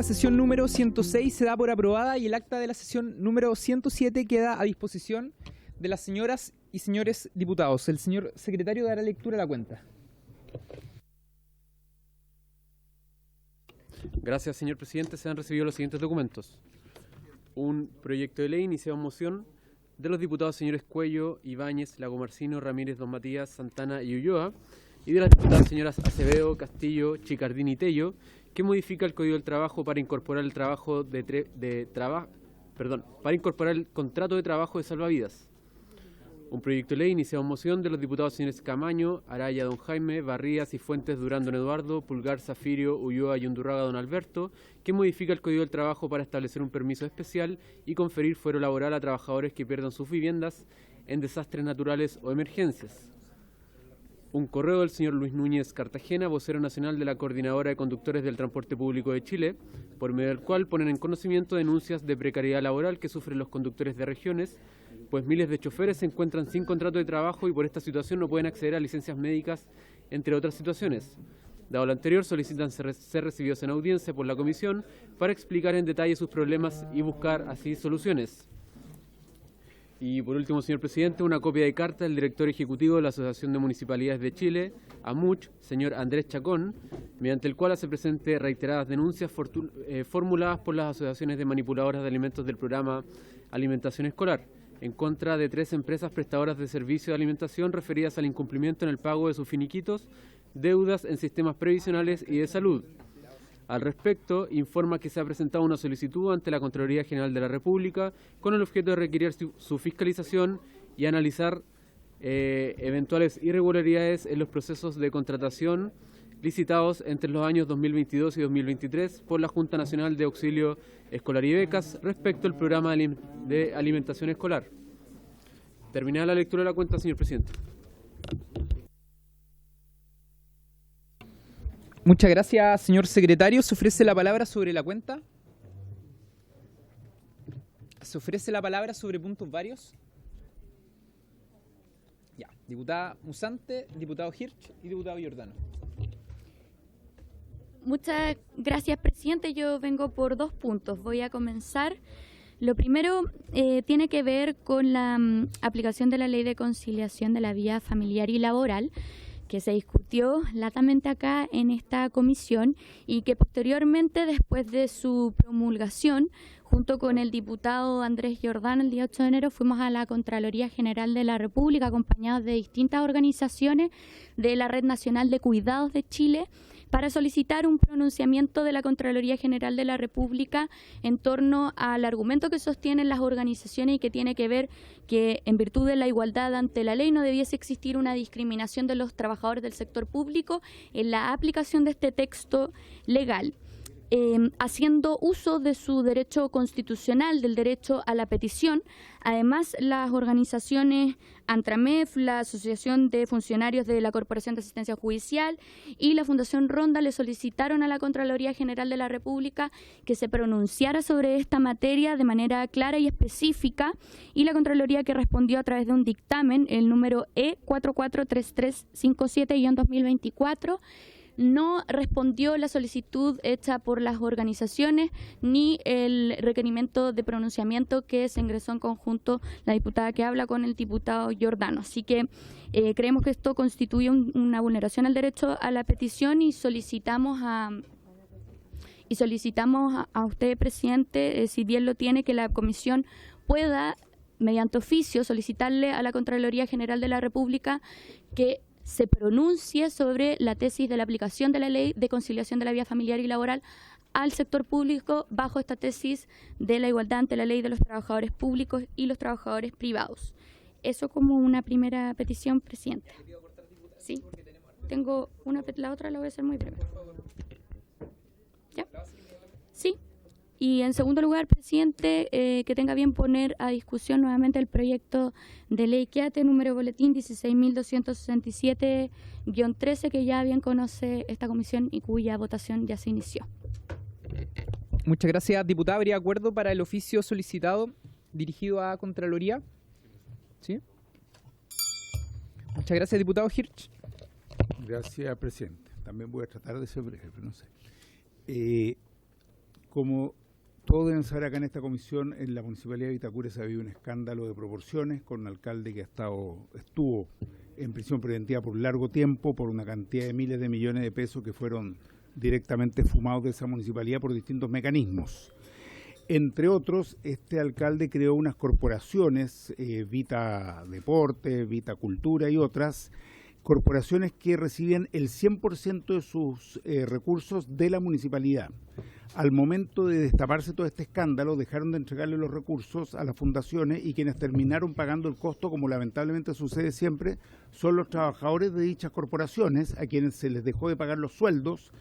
la sesión número 106 se da por aprobada y el acta de la sesión número 107 queda a disposición de las señoras y señores diputados. El señor secretario dará lectura a la cuenta. Gracias, señor presidente. Se han recibido los siguientes documentos. Un proyecto de ley iniciado en moción de los diputados señores Cuello, Ibáñez, Lagomarsino, Ramírez, Don Matías, Santana y Ulloa, y de las diputadas señoras Acevedo, Castillo, Chicardini y Tello, que modifica el Código del Trabajo para incorporar el incorporar el contrato de trabajo de salvavidas. Un proyecto de ley iniciado en moción de los diputados señores Camaño, Araya, Don Jaime, Barrías y Fuentes, Durán, Don Eduardo, Pulgar, Zafirio, Ulloa y Undurraga, Don Alberto, que modifica el Código del Trabajo para establecer un permiso especial y conferir fuero laboral a trabajadores que pierdan sus viviendas en desastres naturales o emergencias. Un correo del señor Luis Núñez Cartagena, vocero nacional de la Coordinadora de Conductores del Transporte Público de Chile, por medio del cual ponen en conocimiento denuncias de precariedad laboral que sufren los conductores de regiones, pues miles de choferes se encuentran sin contrato de trabajo y por esta situación no pueden acceder a licencias médicas, entre otras situaciones. Dado lo anterior, solicitan ser recibidos en audiencia por la Comisión para explicar en detalle sus problemas y buscar así soluciones. Y por último, señor presidente, una copia de carta del director ejecutivo de la Asociación de Municipalidades de Chile, AMUCH, señor Andrés Chacón, mediante el cual hace presente reiteradas denuncias formuladas por las asociaciones de manipuladoras de alimentos del programa Alimentación Escolar, en contra de 3 empresas prestadoras de servicio de alimentación referidas al incumplimiento en el pago de sus finiquitos, deudas en sistemas previsionales y de salud. Al respecto, informa que se ha presentado una solicitud ante la Contraloría General de la República con el objeto de requerir su fiscalización y analizar eventuales irregularidades en los procesos de contratación licitados entre los años 2022 y 2023 por la Junta Nacional de Auxilio Escolar y Becas respecto al programa de alimentación escolar. Terminada la lectura de la cuenta, señor presidente. Muchas gracias, señor secretario. ¿Se ofrece la palabra sobre la cuenta? ¿Se ofrece la palabra sobre puntos varios? Ya. Diputada Musante, diputado Hirsch y diputado Giordano. Muchas gracias, presidente. Yo vengo por 2 puntos. Voy a comenzar. Lo primero tiene que ver con la aplicación de la Ley de Conciliación de la Vida Familiar y Laboral, que se discutió latamente acá en esta comisión y que posteriormente, después de su promulgación, junto con el diputado Andrés Giordano, el día 8 de enero, fuimos a la Contraloría General de la República, acompañados de distintas organizaciones de la Red Nacional de Cuidados de Chile, para solicitar un pronunciamiento de la Contraloría General de la República en torno al argumento que sostienen las organizaciones y que tiene que ver que en virtud de la igualdad ante la ley no debiese existir una discriminación de los trabajadores del sector público en la aplicación de este texto legal. Haciendo uso de su derecho constitucional, del derecho a la petición. Además, las organizaciones ANTRAMEF, la Asociación de Funcionarios de la Corporación de Asistencia Judicial y la Fundación Ronda le solicitaron a la Contraloría General de la República que se pronunciara sobre esta materia de manera clara y específica, y la Contraloría, que respondió a través de un dictamen, el número E443357-2024, no respondió la solicitud hecha por las organizaciones ni el requerimiento de pronunciamiento que se ingresó en conjunto la diputada que habla con el diputado Giordano. Así que creemos que esto constituye una vulneración al derecho a la petición y solicitamos a usted, presidente, si bien lo tiene, que la comisión pueda, mediante oficio, solicitarle a la Contraloría General de la República que se pronuncie sobre la tesis de la aplicación de la Ley de Conciliación de la Vida Familiar y Laboral al sector público bajo esta tesis de la igualdad ante la ley de los trabajadores públicos y los trabajadores privados. Eso como una primera petición, presidente. Sí, tengo la otra la voy a hacer muy breve. ¿Ya? Sí. Y en segundo lugar, presidente, que tenga bien poner a discusión nuevamente el proyecto de ley QUIATE, número boletín 16.267-13, que ya bien conoce esta comisión y cuya votación ya se inició. Muchas gracias, diputada. ¿Habría acuerdo para el oficio solicitado dirigido a Contraloría? ¿Sí? Muchas gracias, diputado Hirsch. Gracias, presidente. También voy a tratar de ser breve, pero no sé. Como todos deben saber acá en esta comisión, en la Municipalidad de Vitacura se ha habido un escándalo de proporciones con un alcalde que estuvo en prisión preventiva por largo tiempo por una cantidad de miles de millones de pesos que fueron directamente fumados de esa municipalidad por distintos mecanismos. Entre otros, este alcalde creó unas corporaciones, Vita Deporte, Vita Cultura y otras, corporaciones que reciben el 100% de sus recursos de la municipalidad. Al momento de destaparse todo este escándalo, dejaron de entregarle los recursos a las fundaciones y quienes terminaron pagando el costo, como lamentablemente sucede siempre, son los trabajadores de dichas corporaciones, a quienes se les dejó de pagar los sueldos,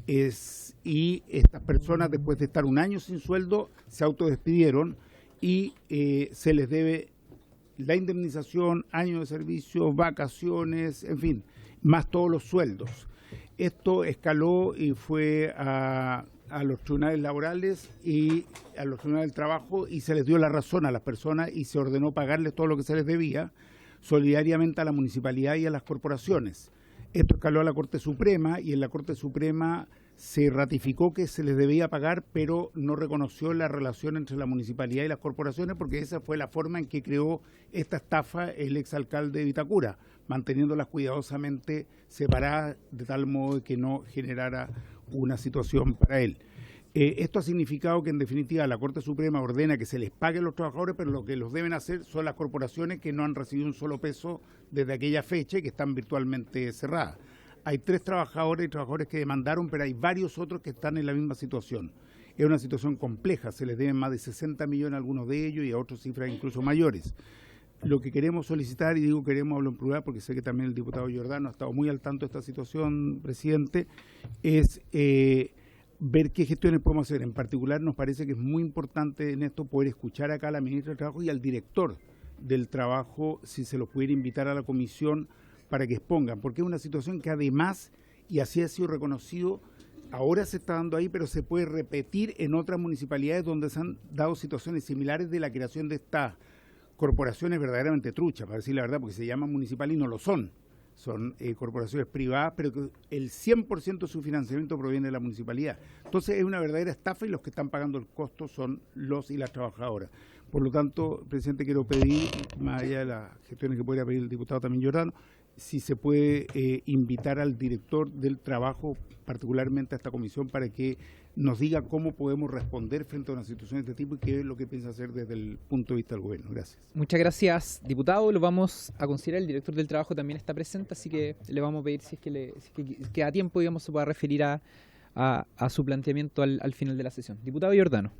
y estas personas, después de estar un año sin sueldo, se autodespidieron y se les debe la indemnización, año de servicio, vacaciones, en fin, más todos los sueldos. Esto escaló y fue a los tribunales laborales y a los tribunales del trabajo y se les dio la razón a las personas y se ordenó pagarles todo lo que se les debía solidariamente a la municipalidad y a las corporaciones. Esto escaló a la Corte Suprema y en la Corte Suprema se ratificó que se les debía pagar, pero no reconoció la relación entre la municipalidad y las corporaciones porque esa fue la forma en que creó esta estafa el exalcalde de Vitacura, manteniéndolas cuidadosamente separadas de tal modo que no generara una situación para él. Esto ha significado que en definitiva la Corte Suprema ordena que se les pague a los trabajadores, pero lo que los deben hacer son las corporaciones que no han recibido un solo peso desde aquella fecha y que están virtualmente cerradas. Hay 3 trabajadores y trabajadores que demandaron, pero hay varios otros que están en la misma situación. Es una situación compleja, se les deben más de 60 millones a algunos de ellos y a otras cifras incluso mayores. Lo que queremos solicitar, y digo queremos, hablo en plural porque sé que también el diputado Giordano ha estado muy al tanto de esta situación, presidente, es ver qué gestiones podemos hacer. En particular nos parece que es muy importante en esto poder escuchar acá a la ministra del Trabajo y al director del Trabajo, si se los pudiera invitar a la comisión para que expongan, porque es una situación que además, y así ha sido reconocido, ahora se está dando ahí, pero se puede repetir en otras municipalidades donde se han dado situaciones similares de la creación de estas corporaciones verdaderamente truchas, para decir la verdad, porque se llaman municipales y no lo son. Son corporaciones privadas, pero que el 100% de su financiamiento proviene de la municipalidad. Entonces es una verdadera estafa y los que están pagando el costo son los y las trabajadoras. Por lo tanto, presidente, quiero pedir, más allá de las gestiones que podría pedir el diputado también Giordano, si se puede invitar al director del Trabajo, particularmente a esta comisión, para que nos diga cómo podemos responder frente a una situación de este tipo y qué es lo que piensa hacer desde el punto de vista del gobierno. Gracias. Muchas gracias, diputado. Lo vamos a considerar. El director del Trabajo también está presente, así que le vamos a pedir si es que a tiempo, digamos, se pueda referir a su planteamiento al final de la sesión. Diputado Giordano.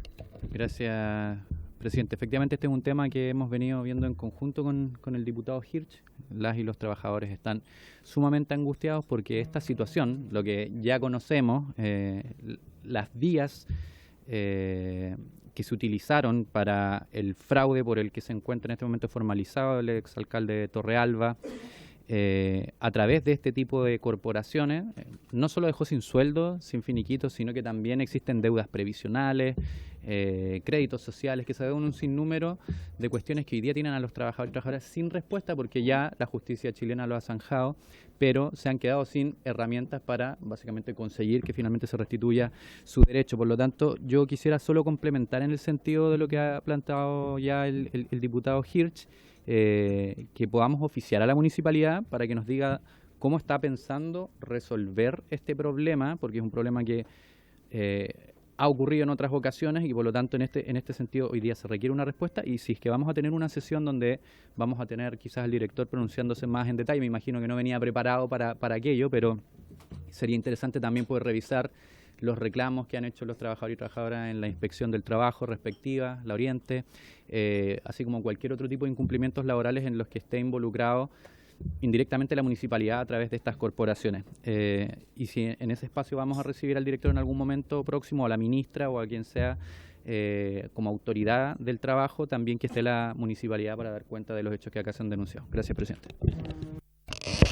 Gracias, presidente. Efectivamente, este es un tema que hemos venido viendo en conjunto con el diputado Hirsch. Las y los trabajadores están sumamente angustiados porque esta situación, lo que ya conocemos, las vías que se utilizaron para el fraude por el que se encuentra en este momento formalizado el exalcalde de Torrealba, a través de este tipo de corporaciones, no solo dejó sin sueldo, sin finiquitos, sino que también existen deudas previsionales, créditos sociales, que se deben un sinnúmero de cuestiones que hoy día tienen a los trabajadores y trabajadoras sin respuesta porque ya la justicia chilena lo ha zanjado, pero se han quedado sin herramientas para básicamente conseguir que finalmente se restituya su derecho. Por lo tanto, yo quisiera solo complementar en el sentido de lo que ha planteado ya el diputado Hirsch, que podamos oficiar a la municipalidad para que nos diga cómo está pensando resolver este problema, porque es un problema que ha ocurrido en otras ocasiones y por lo tanto en este sentido hoy día se requiere una respuesta. Y si es que vamos a tener una sesión donde vamos a tener quizás al director pronunciándose más en detalle, me imagino que no venía preparado para aquello, pero sería interesante también poder revisar los reclamos que han hecho los trabajadores y trabajadoras en la inspección del trabajo respectiva, la Oriente, así como cualquier otro tipo de incumplimientos laborales en los que esté involucrado indirectamente la municipalidad a través de estas corporaciones. Y si en ese espacio vamos a recibir al director en algún momento próximo, a la ministra o a quien sea como autoridad del trabajo, también que esté la municipalidad para dar cuenta de los hechos que acá se han denunciado. Gracias, presidente.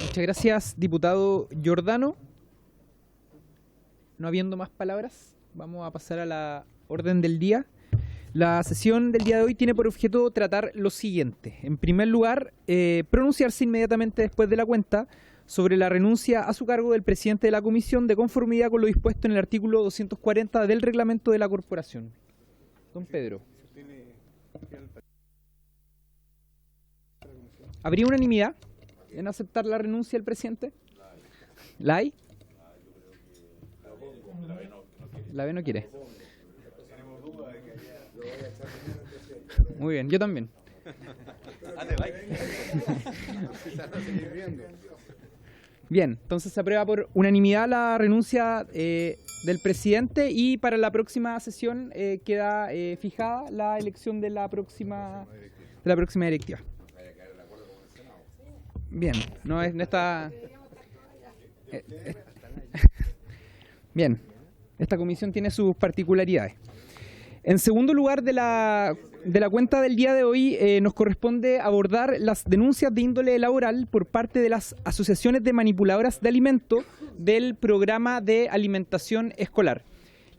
Muchas gracias, diputado Giordano. No habiendo más palabras, vamos a pasar a la orden del día. La sesión del día de hoy tiene por objeto tratar lo siguiente. En primer lugar, pronunciarse inmediatamente después de la cuenta sobre la renuncia a su cargo del presidente de la comisión de conformidad con lo dispuesto en el artículo 240 del reglamento de la corporación. Don Pedro. ¿Habría unanimidad en aceptar la renuncia del presidente? ¿La hay? La B no quiere. Muy bien, yo también. Bien, entonces se aprueba por unanimidad la renuncia del presidente y para la próxima sesión queda fijada la elección de la próxima directiva. Bien, no está... Bien, esta comisión tiene sus particularidades. En segundo lugar de la cuenta del día de hoy nos corresponde abordar las denuncias de índole laboral por parte de las asociaciones de manipuladoras de alimentos del programa de alimentación escolar.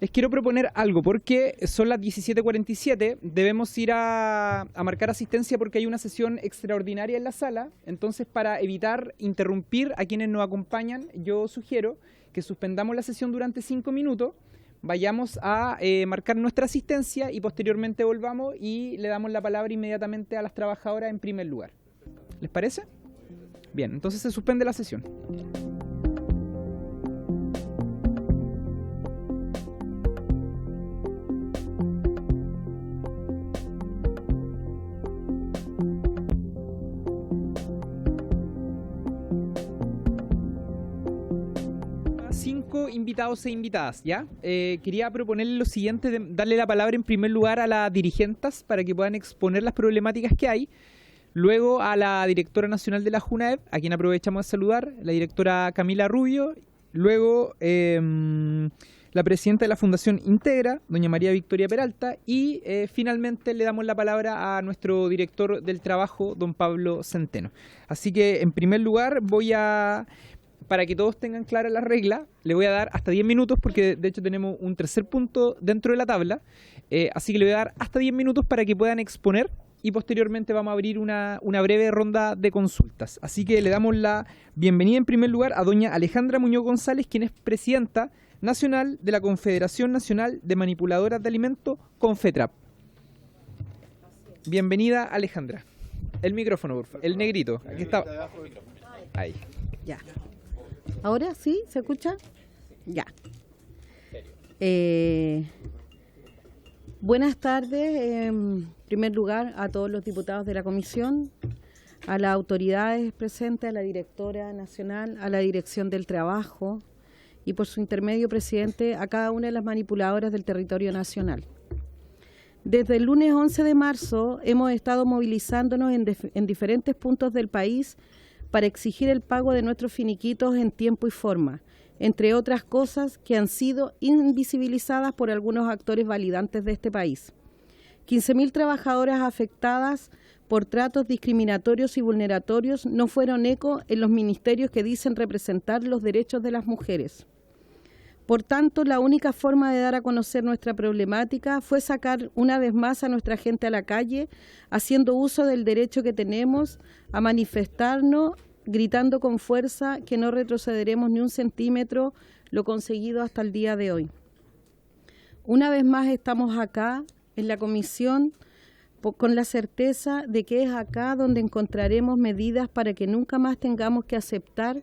Les quiero proponer algo porque son las 17:47, debemos ir a marcar asistencia porque hay una sesión extraordinaria en la sala, entonces para evitar interrumpir a quienes nos acompañan, yo sugiero que suspendamos la sesión durante 5 minutos, vayamos a marcar nuestra asistencia y posteriormente volvamos y le damos la palabra inmediatamente a las trabajadoras en primer lugar. ¿Les parece? Bien, entonces se suspende la sesión. Invitados e invitadas, ¿ya? Quería proponerle lo siguiente, darle la palabra en primer lugar a las dirigentes para que puedan exponer las problemáticas que hay, luego a la directora nacional de la JUNAEP, a quien aprovechamos de saludar, la directora Camila Rubio, luego la presidenta de la Fundación Integra, doña María Victoria Peralta, y finalmente le damos la palabra a nuestro director del trabajo, don Pablo Centeno. Así que en primer lugar para que todos tengan claras las reglas, le voy a dar hasta 10 minutos porque de hecho tenemos un tercer punto dentro de la tabla, así que le voy a dar hasta 10 minutos para que puedan exponer y posteriormente vamos a abrir una breve ronda de consultas. Así que le damos la bienvenida en primer lugar a doña Alejandra Muñoz González, quien es presidenta nacional de la Confederación Nacional de Manipuladoras de Alimentos, CONFETRAP. Bienvenida, Alejandra. El micrófono, por favor. El negrito. Aquí está. Ahí. Ya. ¿Ahora sí? ¿Se escucha? Ya. Buenas tardes, en primer lugar, a todos los diputados de la comisión, a las autoridades presentes, a la directora nacional, a la dirección del trabajo y por su intermedio, presidente, a cada una de las manipuladoras del territorio nacional. Desde el lunes 11 de marzo hemos estado movilizándonos en diferentes puntos del país para exigir el pago de nuestros finiquitos en tiempo y forma, entre otras cosas que han sido invisibilizadas por algunos actores validantes de este país. 15.000 trabajadoras afectadas por tratos discriminatorios y vulneratorios no fueron eco en los ministerios que dicen representar los derechos de las mujeres. Por tanto, la única forma de dar a conocer nuestra problemática fue sacar una vez más a nuestra gente a la calle, haciendo uso del derecho que tenemos a manifestarnos, gritando con fuerza que no retrocederemos ni un centímetro lo conseguido hasta el día de hoy. Una vez más estamos acá en la comisión con la certeza de que es acá donde encontraremos medidas para que nunca más tengamos que aceptar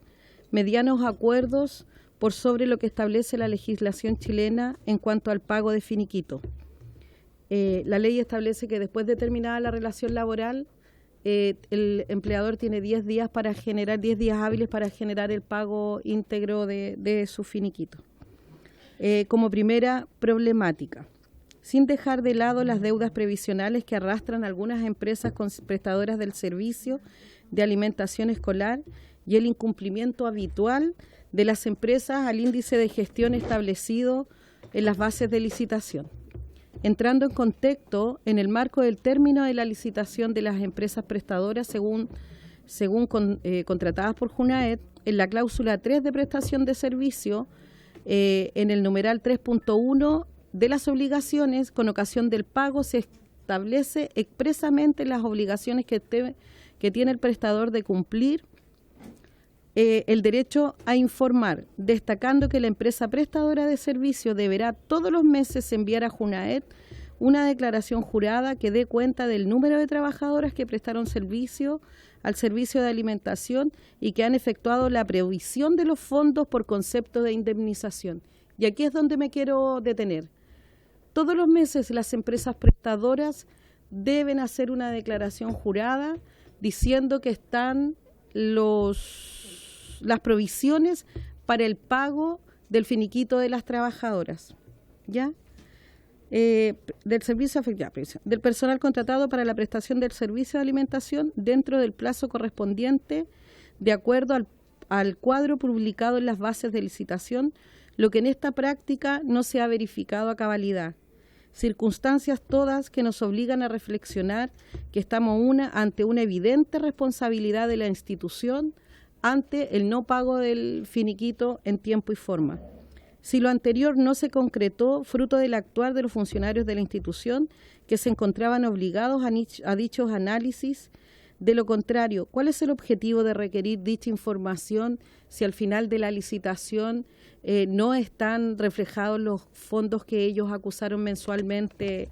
medianos acuerdos por sobre lo que establece la legislación chilena en cuanto al pago de finiquito. La ley establece que después de terminada la relación laboral, el empleador tiene 10 días hábiles para generar el pago íntegro de su finiquito. Como primera problemática, sin dejar de lado las deudas previsionales que arrastran algunas empresas prestadoras del servicio de alimentación escolar y el incumplimiento habitual de las empresas al índice de gestión establecido en las bases de licitación. Entrando en contexto, en el marco del término de la licitación de las empresas prestadoras según contratadas por JUNAEP, en la cláusula 3 de prestación de servicio, en el numeral 3.1 de las obligaciones, con ocasión del pago, se establece expresamente las obligaciones que tiene el prestador de cumplir el derecho a informar, destacando que la empresa prestadora de servicio deberá todos los meses enviar a Junaed una declaración jurada que dé cuenta del número de trabajadoras que prestaron servicio al servicio de alimentación y que han efectuado la previsión de los fondos por concepto de indemnización. Y aquí es donde me quiero detener. Todos los meses las empresas prestadoras deben hacer una declaración jurada diciendo que están las provisiones para el pago del finiquito de las trabajadoras, ¿ya? Del servicio del personal contratado para la prestación del servicio de alimentación dentro del plazo correspondiente de acuerdo al cuadro publicado en las bases de licitación, lo que en esta práctica no se ha verificado a cabalidad. Circunstancias todas que nos obligan a reflexionar que estamos ante una evidente responsabilidad de la institución ante el no pago del finiquito en tiempo y forma. Si lo anterior no se concretó, fruto del actuar de los funcionarios de la institución que se encontraban obligados a dichos análisis, de lo contrario, ¿cuál es el objetivo de requerir dicha información si al final de la licitación no están reflejados los fondos que ellos acusaron mensualmente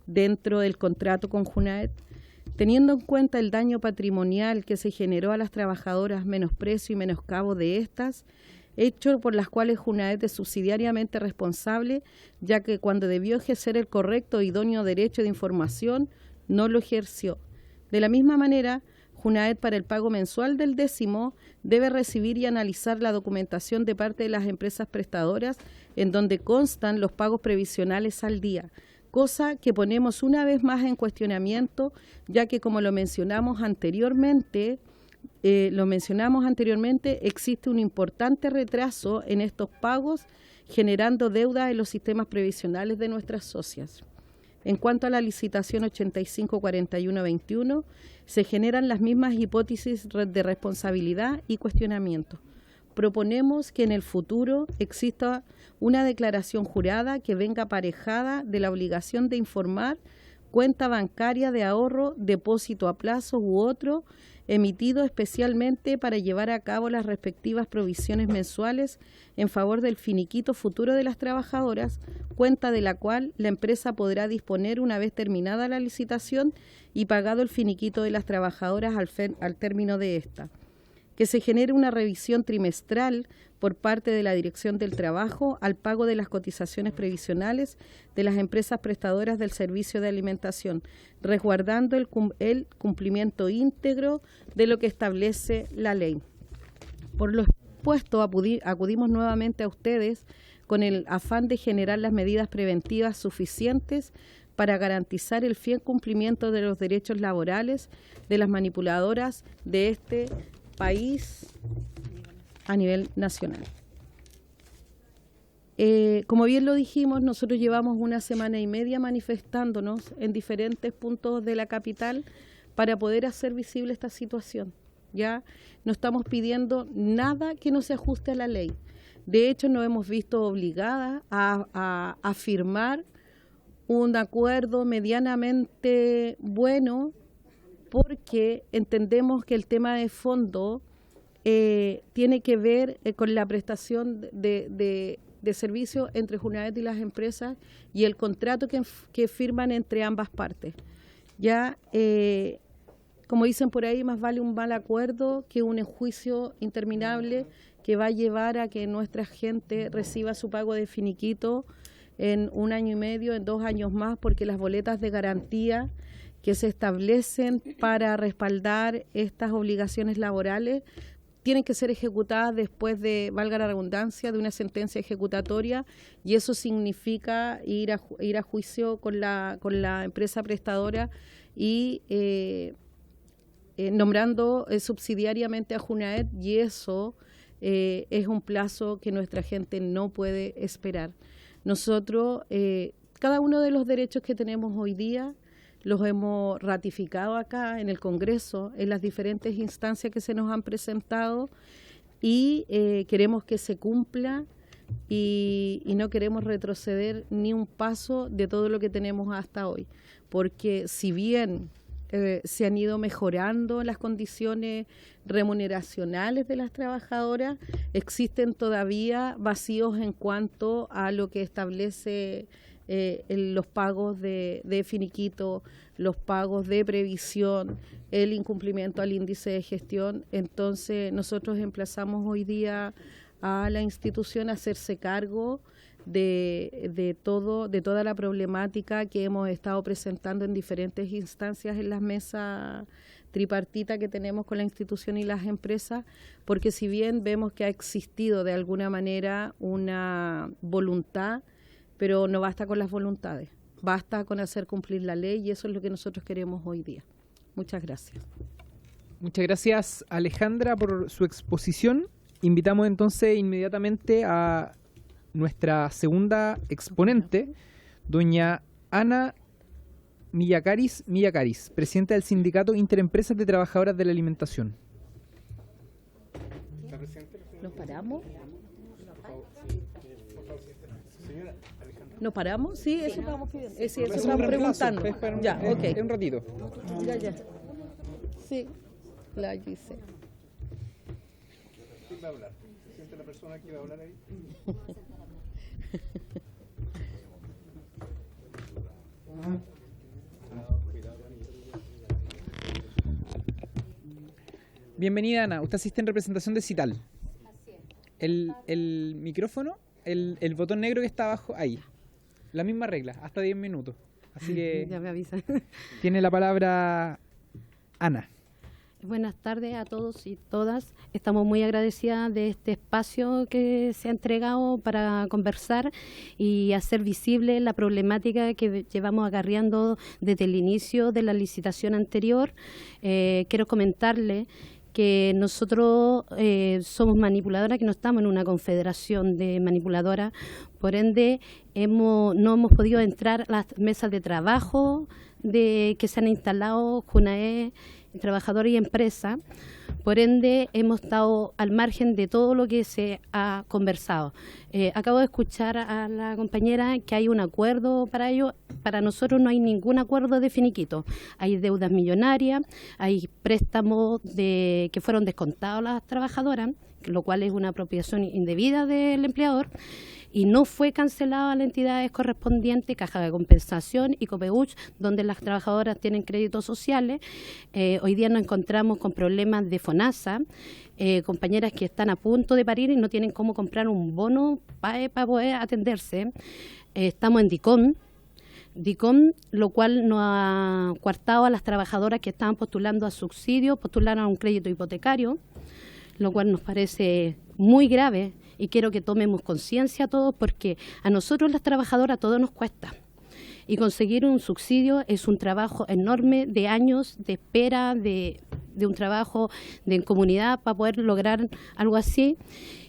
dentro del contrato con Junaed? Teniendo en cuenta el daño patrimonial que se generó a las trabajadoras, menosprecio y menoscabo de estas, hecho por las cuales Junaed es subsidiariamente responsable, ya que cuando debió ejercer el correcto e idóneo derecho de información, no lo ejerció. De la misma manera, Junaed para el pago mensual del 10º debe recibir y analizar la documentación de parte de las empresas prestadoras en donde constan los pagos previsionales al día, cosa que ponemos una vez más en cuestionamiento, ya que como lo mencionamos anteriormente, existe un importante retraso en estos pagos, generando deuda en los sistemas previsionales de nuestras socias. En cuanto a la licitación 854121, se generan las mismas hipótesis de responsabilidad y cuestionamiento. Proponemos que en el futuro exista una declaración jurada que venga aparejada de la obligación de informar cuenta bancaria de ahorro, depósito a plazo u otro, emitido especialmente para llevar a cabo las respectivas provisiones mensuales en favor del finiquito futuro de las trabajadoras, cuenta de la cual la empresa podrá disponer una vez terminada la licitación y pagado el finiquito de las trabajadoras al término de esta. Que se genere una revisión trimestral por parte de la Dirección del Trabajo al pago de las cotizaciones previsionales de las empresas prestadoras del servicio de alimentación, resguardando el cumplimiento íntegro de lo que establece la ley. Por lo expuesto, acudimos nuevamente a ustedes con el afán de generar las medidas preventivas suficientes para garantizar el fiel cumplimiento de los derechos laborales de las manipuladoras de este país a nivel nacional. Como bien lo dijimos, nosotros llevamos 1 semana y media manifestándonos en diferentes puntos de la capital para poder hacer visible esta situación. Ya no estamos pidiendo nada que no se ajuste a la ley. De hecho, nos hemos visto obligadas a firmar un acuerdo medianamente bueno porque entendemos que el tema de fondo tiene que ver con la prestación de servicio entre Junaed y las empresas y el contrato que firman entre ambas partes. Ya, como dicen por ahí, más vale un mal acuerdo que un juicio interminable que va a llevar a que nuestra gente reciba su pago de finiquito en 1 año y medio, en 2 años más, porque las boletas de garantía que se establecen para respaldar estas obligaciones laborales tienen que ser ejecutadas después de, valga la redundancia, de una sentencia ejecutatoria, y eso significa ir a juicio con la empresa prestadora y nombrando subsidiariamente a Junaed, y eso es un plazo que nuestra gente no puede esperar. Nosotros, cada uno de los derechos que tenemos hoy día, los hemos ratificado acá en el Congreso, en las diferentes instancias que se nos han presentado, y queremos que se cumpla y no queremos retroceder ni un paso de todo lo que tenemos hasta hoy. Porque si bien se han ido mejorando las condiciones remuneracionales de las trabajadoras. Existen todavía vacíos en cuanto a lo que establece los pagos de finiquito, los pagos de previsión, el incumplimiento al índice de gestión. Entonces nosotros emplazamos hoy día a la institución a hacerse cargo de toda la problemática que hemos estado presentando en diferentes instancias en las mesas tripartita que tenemos con la institución y las empresas, porque si bien vemos que ha existido de alguna manera una voluntad, pero no basta con las voluntades, basta con hacer cumplir la ley, y eso es lo que nosotros queremos hoy día. Muchas gracias. Muchas gracias, Alejandra, por su exposición. Invitamos entonces inmediatamente a nuestra segunda exponente, doña Ana Millacaris, presidenta del Sindicato Interempresas de Trabajadoras de la Alimentación. ¿Nos paramos? ¿Nos paramos? Sí, eso estábamos pidiendo. Sí, eso estábamos preguntando. Ya, ok. Un ratito. Ya. Sí, la Giselle. ¿Quién va a hablar? ¿Se siente la persona que va a hablar ahí? Bienvenida, Ana. Usted asiste en representación de Cital. El micrófono, el botón negro que está abajo, ahí. La misma regla, hasta 10 minutos. Así que ya me avisan. Tiene la palabra Ana. Buenas tardes a todos y todas. Estamos muy agradecidas de este espacio que se ha entregado para conversar y hacer visible la problemática que llevamos acarreando desde el inicio de la licitación anterior. Quiero comentarle que nosotros somos manipuladoras, que no estamos en una confederación de manipuladoras, por ende no hemos podido entrar a las mesas de trabajo que se han instalado JUNAE, trabajadores y empresas. Por ende, hemos estado al margen de todo lo que se ha conversado. Acabo de escuchar a la compañera que hay un acuerdo para ello. Para nosotros no hay ningún acuerdo de finiquito. Hay deudas millonarias, hay préstamos que fueron descontados a las trabajadoras, lo cual es una apropiación indebida del empleador, y no fue cancelado a las entidades correspondientes, Caja de Compensación y Copeuch, donde las trabajadoras tienen créditos sociales. Hoy día nos encontramos con problemas de FONASA, compañeras que están a punto de parir y no tienen cómo comprar un bono para poder atenderse. Estamos en DICOM, lo cual nos ha coartado a las trabajadoras que estaban postulando a subsidio, postularon a un crédito hipotecario, lo cual nos parece muy grave. Y quiero que tomemos conciencia todos, porque a nosotros las trabajadoras todo nos cuesta. Y conseguir un subsidio es un trabajo enorme de años de espera, de un trabajo en comunidad para poder lograr algo así.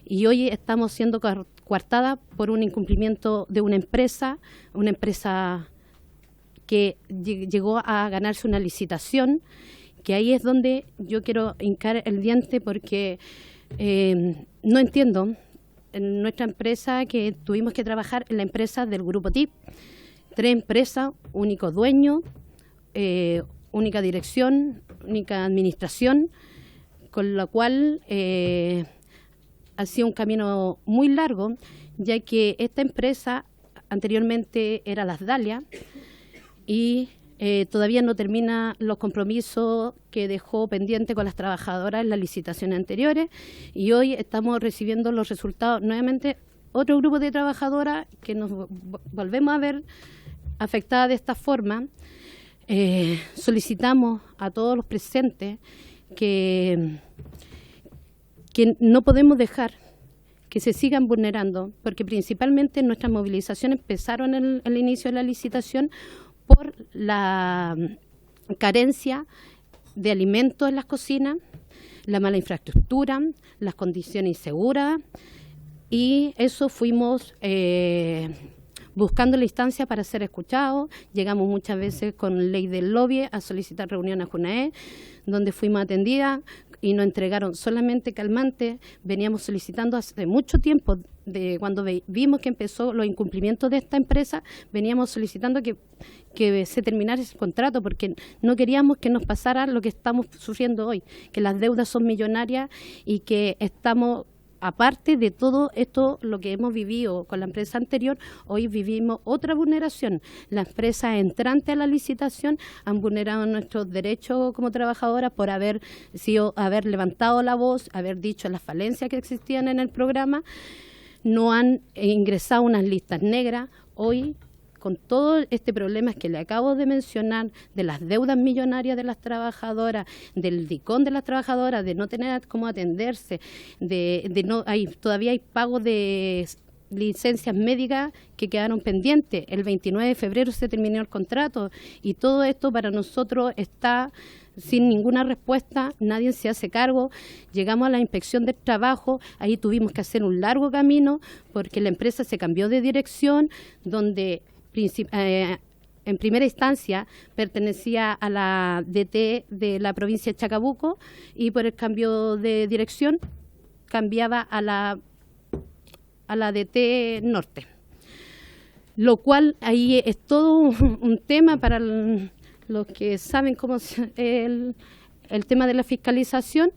Y hoy estamos siendo coartadas por un incumplimiento de una empresa que llegó a ganarse una licitación, que ahí es donde yo quiero hincar el diente, porque no entiendo. En nuestra empresa, que tuvimos que trabajar en la empresa del Grupo TIP, 3 empresas, único dueño, única dirección, única administración, con la cual ha sido un camino muy largo, ya que esta empresa anteriormente era Las Dalias y todavía no termina los compromisos que dejó pendiente con las trabajadoras en las licitaciones anteriores, y hoy estamos recibiendo los resultados nuevamente. Otro grupo de trabajadoras que nos volvemos a ver afectadas de esta forma. Solicitamos a todos los presentes que no podemos dejar que se sigan vulnerando, porque principalmente nuestras movilizaciones empezaron en el inicio de la licitación por la carencia de alimentos en las cocinas, la mala infraestructura, las condiciones inseguras, y eso fuimos buscando la instancia para ser escuchados. Llegamos muchas veces con ley del lobby a solicitar reunión a JUNAE, donde fuimos atendidas y nos entregaron solamente calmantes. Veníamos solicitando hace mucho tiempo, de cuando vimos que empezó los incumplimientos de esta empresa, veníamos solicitando que que se terminara ese contrato, porque no queríamos que nos pasara lo que estamos sufriendo hoy, que las deudas son millonarias y que estamos, aparte de todo esto, lo que hemos vivido con la empresa anterior, hoy vivimos otra vulneración. Las empresas entrantes a la licitación han vulnerado nuestros derechos como trabajadoras por haber levantado la voz, haber dicho las falencias que existían en el programa, no han ingresado unas listas negras. Hoy, con todo este problema que le acabo de mencionar, de las deudas millonarias de las trabajadoras, del DICOM de las trabajadoras, de no tener cómo atenderse, todavía hay pagos de licencias médicas que quedaron pendientes. El 29 de febrero se terminó el contrato y todo esto para nosotros está sin ninguna respuesta, nadie se hace cargo. Llegamos a la inspección del trabajo, ahí tuvimos que hacer un largo camino porque la empresa se cambió de dirección, donde en primera instancia pertenecía a la DT de la provincia de Chacabuco y por el cambio de dirección cambiaba a la DT Norte. Lo cual ahí es todo un tema para los que saben cómo es el tema de la fiscalización.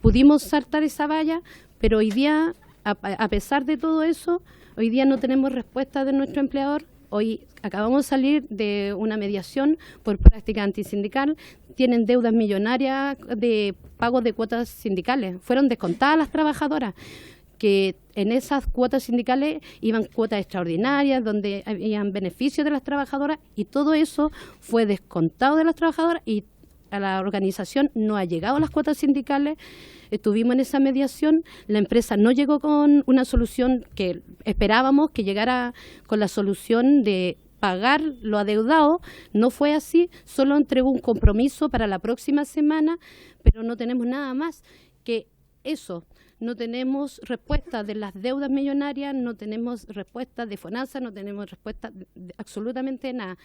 Pudimos saltar esa valla, pero hoy día, a pesar de todo eso, hoy día no tenemos respuesta de nuestro empleador. Hoy acabamos de salir de una mediación por práctica antisindical, tienen deudas millonarias de pago de cuotas sindicales, fueron descontadas las trabajadoras, que en esas cuotas sindicales iban cuotas extraordinarias, donde habían beneficios de las trabajadoras, y todo eso fue descontado de las trabajadoras y a la organización no ha llegado las cuotas sindicales. Estuvimos en esa mediación, la empresa no llegó con una solución que esperábamos que llegara con la solución de pagar lo adeudado, no fue así, solo entregó un compromiso para la próxima semana, pero no tenemos nada más que eso. No tenemos respuesta de las deudas millonarias, no tenemos respuesta de FONASA, no tenemos respuesta de absolutamente nada.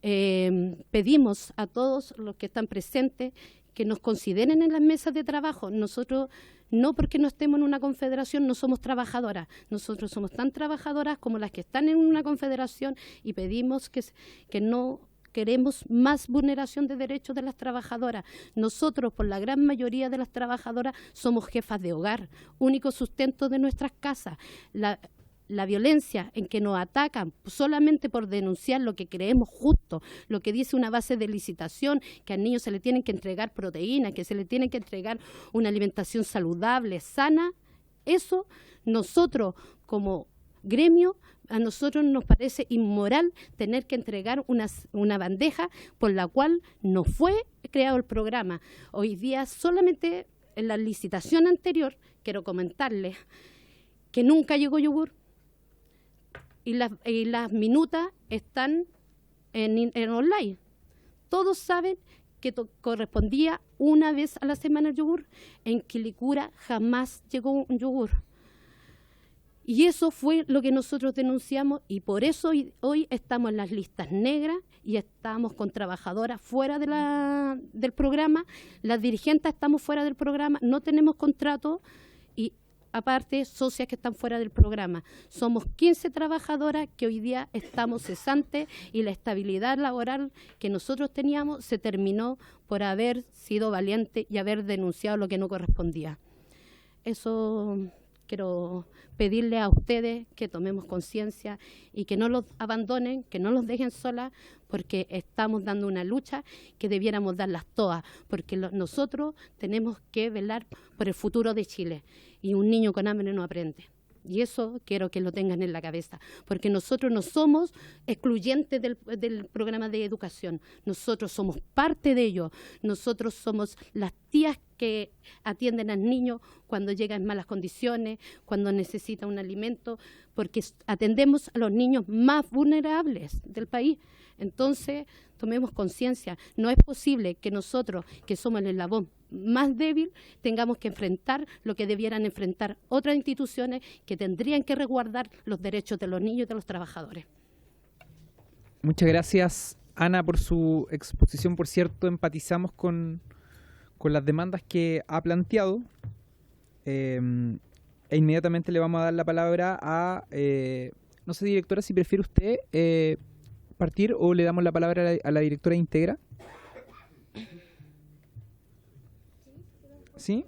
Pedimos a todos los que están presentes que nos consideren en las mesas de trabajo. Nosotros, no porque no estemos en una confederación, no somos trabajadoras. Nosotros somos tan trabajadoras como las que están en una confederación y pedimos que no queremos más vulneración de derechos de las trabajadoras. Nosotros, por la gran mayoría de las trabajadoras, somos jefas de hogar, único sustento de nuestras casas. La violencia en que nos atacan solamente por denunciar lo que creemos justo, lo que dice una base de licitación, que al niño se le tienen que entregar proteínas, que se le tiene que entregar una alimentación saludable, sana, eso nosotros como gremio, a nosotros nos parece inmoral tener que entregar una bandeja por la cual no fue creado el programa. Hoy día solamente en la licitación anterior, quiero comentarles que nunca llegó yogur, y las minutas están en online. Todos saben que correspondía una vez a la semana el yogur. En Quilicura jamás llegó un yogur. Y eso fue lo que nosotros denunciamos y por eso hoy estamos en las listas negras y estamos con trabajadoras fuera del programa. Las dirigentes estamos fuera del programa, no tenemos contrato y aparte socias que están fuera del programa. Somos 15 trabajadoras que hoy día estamos cesantes y la estabilidad laboral que nosotros teníamos se terminó por haber sido valiente y haber denunciado lo que no correspondía. Eso quiero pedirle a ustedes que tomemos conciencia y que no los abandonen, que no los dejen solas, porque estamos dando una lucha que debiéramos darlas todas, porque nosotros tenemos que velar por el futuro de Chile. Y un niño con hambre no aprende. Y eso quiero que lo tengan en la cabeza, porque nosotros no somos excluyentes del programa de educación, nosotros somos parte de ello, nosotros somos las tías que atienden al niño cuando llega en malas condiciones, cuando necesita un alimento, porque atendemos a los niños más vulnerables del país. Entonces, tomemos conciencia, no es posible que nosotros, que somos el eslabón más débil, tengamos que enfrentar lo que debieran enfrentar otras instituciones que tendrían que resguardar los derechos de los niños y de los trabajadores. Muchas gracias, Ana, por su exposición. Por cierto, empatizamos con las demandas que ha planteado. E inmediatamente le vamos a dar la palabra a, no sé, directora, si prefiere usted partir o le damos la palabra a la directora de Integra? ¿Sí?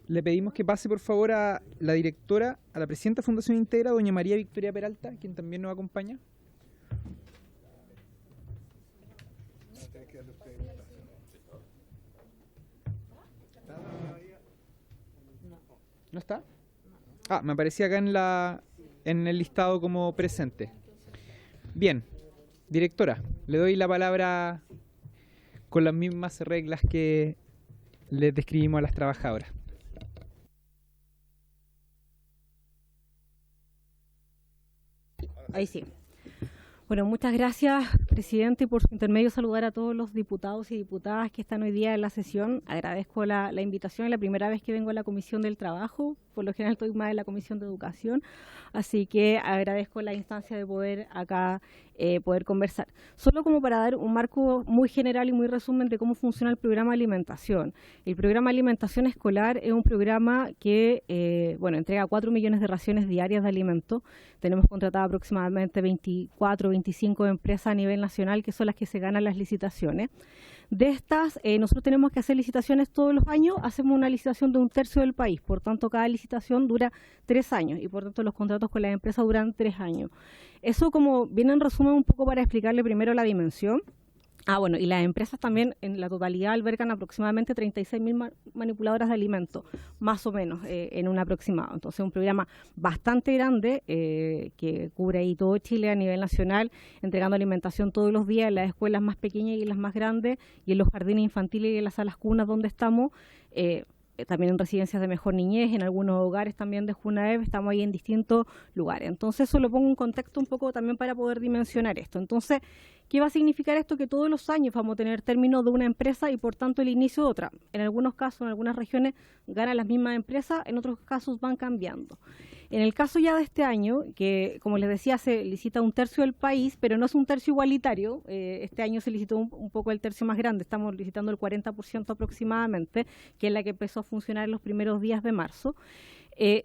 Le pedimos que pase por favor a la directora, a la presidenta de Fundación Integra, doña María Victoria Peralta, quien también nos acompaña. ¿No está? Ah, me aparecía acá en el listado como presente. Bien, directora, le doy la palabra con las mismas reglas que les describimos a las trabajadoras. Ahí sí. Bueno, muchas gracias, presidente, y por su intermedio saludar a todos los diputados y diputadas que están hoy día en la sesión. Agradezco la invitación, es la primera vez que vengo a la Comisión del Trabajo, por lo general estoy más en la Comisión de Educación, así que agradezco la instancia de poder acá poder conversar. Solo como para dar un marco muy general y muy resumen de cómo funciona el programa de alimentación. El programa de alimentación escolar es un programa que entrega 4 millones de raciones diarias de alimento. Tenemos contratadas aproximadamente 24, 25 empresas a nivel nacional, que son las que se ganan las licitaciones. De estas, nosotros tenemos que hacer licitaciones todos los años, hacemos una licitación de 1/3 del país, por tanto cada licitación dura 3 años y por tanto los contratos con las empresas duran 3 años. Eso como viene en resumen un poco para explicarle primero la dimensión. Y las empresas también en la totalidad albergan aproximadamente 36.000 manipuladoras de alimentos, más o menos en un aproximado. Entonces un programa bastante grande que cubre ahí todo Chile a nivel nacional, entregando alimentación todos los días en las escuelas más pequeñas y en las más grandes, y en los jardines infantiles y en las salas cunas donde estamos, también en residencias de mejor niñez, en algunos hogares también de Junaev, estamos ahí en distintos lugares. Entonces eso lo pongo en contexto un poco también para poder dimensionar esto. Entonces, ¿qué va a significar esto? Que todos los años vamos a tener término de una empresa y por tanto el inicio de otra. En algunos casos, en algunas regiones, ganan las mismas empresas, en otros casos van cambiando. En el caso ya de este año, que como les decía, se licita 1/3 del país, pero no es un tercio igualitario. Este año se licitó un poco el tercio más grande, estamos licitando el 40% aproximadamente, que es la que empezó a funcionar en los primeros días de marzo.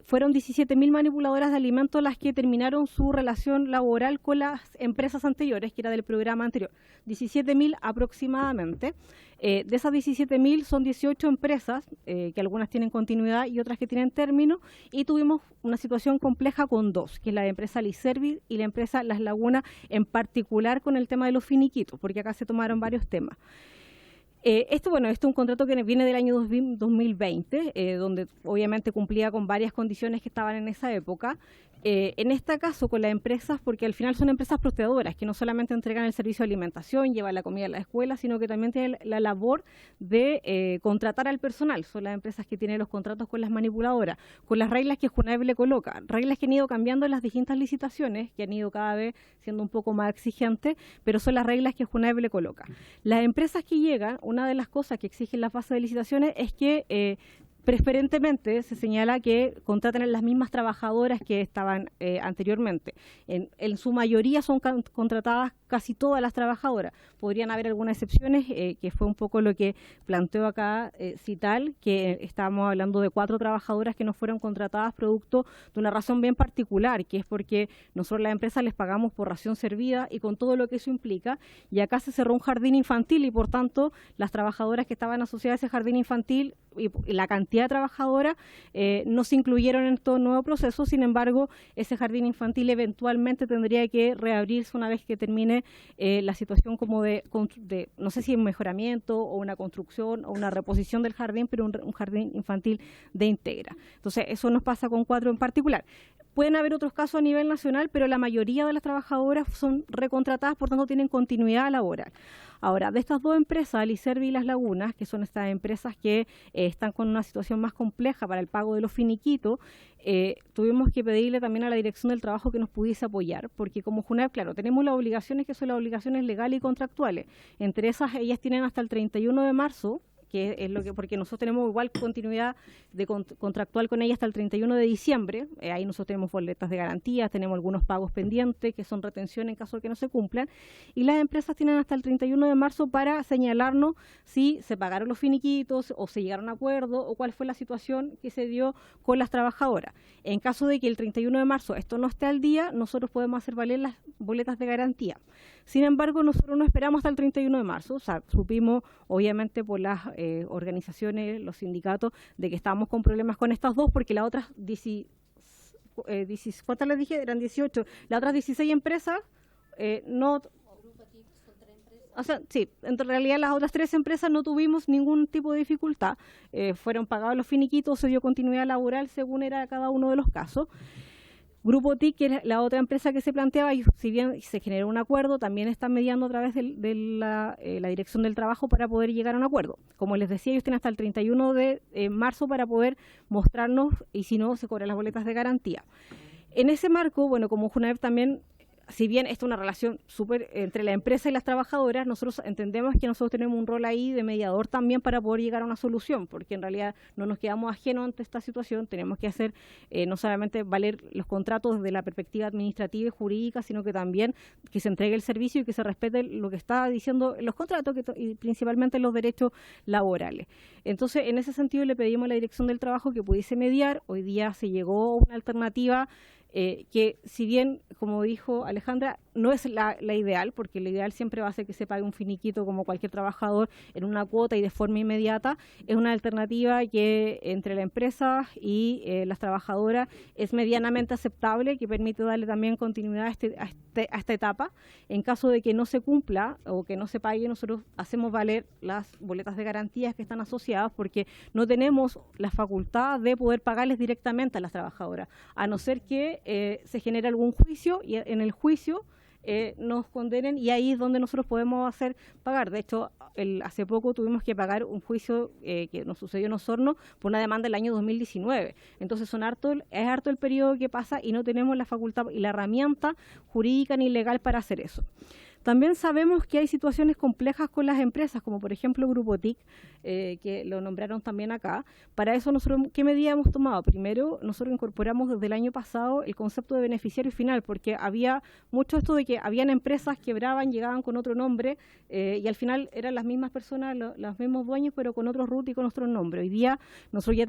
Fueron 17.000 manipuladoras de alimentos las que terminaron su relación laboral con las empresas anteriores, que era del programa anterior. 17.000 aproximadamente. De esas 17.000 son 18 empresas, que algunas tienen continuidad y otras que tienen término, y tuvimos una situación compleja con 2, que es la empresa Liservi y la empresa Las Lagunas, en particular con el tema de los finiquitos, porque acá se tomaron varios temas. Este es un contrato que viene del año 2020, donde obviamente cumplía con varias condiciones que estaban en esa época. En este caso con las empresas, porque al final son empresas proveedoras que no solamente entregan el servicio de alimentación, llevan la comida a la escuela, sino que también tienen la labor de contratar al personal. Son las empresas que tienen los contratos con las manipuladoras, con las reglas que Junaev le coloca, reglas que han ido cambiando en las distintas licitaciones, que han ido cada vez siendo un poco más exigentes, pero son las reglas que Junaev le coloca. Las empresas que llegan, una de las cosas que exigen las bases de licitaciones es que preferentemente se señala que contraten a las mismas trabajadoras que estaban anteriormente. En su mayoría son contratadas casi todas las trabajadoras. Podrían haber algunas excepciones, que fue un poco lo que planteó acá Cital, que estábamos hablando de 4 trabajadoras que no fueron contratadas producto de una razón bien particular, que es porque nosotros las empresas les pagamos por ración servida y con todo lo que eso implica, y acá se cerró un jardín infantil y por tanto las trabajadoras que estaban asociadas a ese jardín infantil y la cantidad de trabajadoras no se incluyeron en todo nuevo proceso. Sin embargo, ese jardín infantil eventualmente tendría que reabrirse una vez que termine la situación como de no sé si un mejoramiento o una construcción o una reposición del jardín, pero un jardín infantil de Integra. Entonces, eso nos pasa con 4 en particular. Pueden haber otros casos a nivel nacional, pero la mayoría de las trabajadoras son recontratadas, por tanto tienen continuidad laboral. Ahora, de estas 2 empresas, Liservi y Las Lagunas, que son estas empresas que están con una situación más compleja para el pago de los finiquitos, tuvimos que pedirle también a la Dirección del Trabajo que nos pudiese apoyar, porque como Junaev, claro, tenemos las obligaciones que son las obligaciones legales y contractuales. Entre esas, ellas tienen hasta el 31 de marzo, que es lo que, porque nosotros tenemos igual continuidad de contractual con ella hasta el 31 de diciembre, ahí nosotros tenemos boletas de garantía, tenemos algunos pagos pendientes que son retención en caso de que no se cumplan, y las empresas tienen hasta el 31 de marzo para señalarnos si se pagaron los finiquitos o se llegaron a acuerdo o cuál fue la situación que se dio con las trabajadoras. En caso de que el 31 de marzo esto no esté al día, nosotros podemos hacer valer las boletas de garantía. Sin embargo, nosotros no esperamos hasta el 31 de marzo, o sea, supimos obviamente por las organizaciones, los sindicatos, de que estábamos con problemas con estas dos, porque las otras ¿cuántas les dije? Eran 18. Las otras 16 empresas no... O sea, sí, en realidad las otras 3 empresas no tuvimos ningún tipo de dificultad. Fueron pagados los finiquitos, se dio continuidad laboral según era cada uno de los casos. Grupo TIC, que es la otra empresa que se planteaba, y si bien se generó un acuerdo, también están mediando a través de la Dirección del Trabajo para poder llegar a un acuerdo. Como les decía, ellos tienen hasta el 31 de marzo para poder mostrarnos, y si no, se cobran las boletas de garantía. En ese marco, bueno, como Junaep también, si bien esta es una relación súper entre la empresa y las trabajadoras, nosotros entendemos que nosotros tenemos un rol ahí de mediador también para poder llegar a una solución, porque en realidad no nos quedamos ajenos ante esta situación, tenemos que hacer no solamente valer los contratos desde la perspectiva administrativa y jurídica, sino que también que se entregue el servicio y que se respete lo que está diciendo los contratos y principalmente los derechos laborales. Entonces, en ese sentido le pedimos a la Dirección del Trabajo que pudiese mediar. Hoy día se llegó a una alternativa que, si bien, como dijo Alejandra, no es la ideal, porque la ideal siempre va a ser que se pague un finiquito como cualquier trabajador en una cuota y de forma inmediata, es una alternativa que entre la empresa y las trabajadoras es medianamente aceptable, que permite darle también continuidad a esta etapa. En caso de que no se cumpla o que no se pague, nosotros hacemos valer las boletas de garantías que están asociadas, porque no tenemos la facultad de poder pagarles directamente a las trabajadoras, a no ser que se genere algún juicio, y en el juicio nos condenen, y ahí es donde nosotros podemos hacer pagar. De hecho, hace poco tuvimos que pagar un juicio que nos sucedió en Osorno por una demanda del año 2019. Entonces es harto el periodo que pasa y no tenemos la facultad y la herramienta jurídica ni legal para hacer eso. También sabemos que hay situaciones complejas con las empresas, como por ejemplo Grupo TIC, que lo nombraron también acá. Para eso, nosotros, ¿qué medida hemos tomado? Primero, nosotros incorporamos desde el año pasado el concepto de beneficiario final, porque había mucho esto de que habían empresas que quebraban, llegaban con otro nombre, y al final eran las mismas personas, los mismos dueños, pero con otro RUT y con otro nombre. Hoy día nosotros ya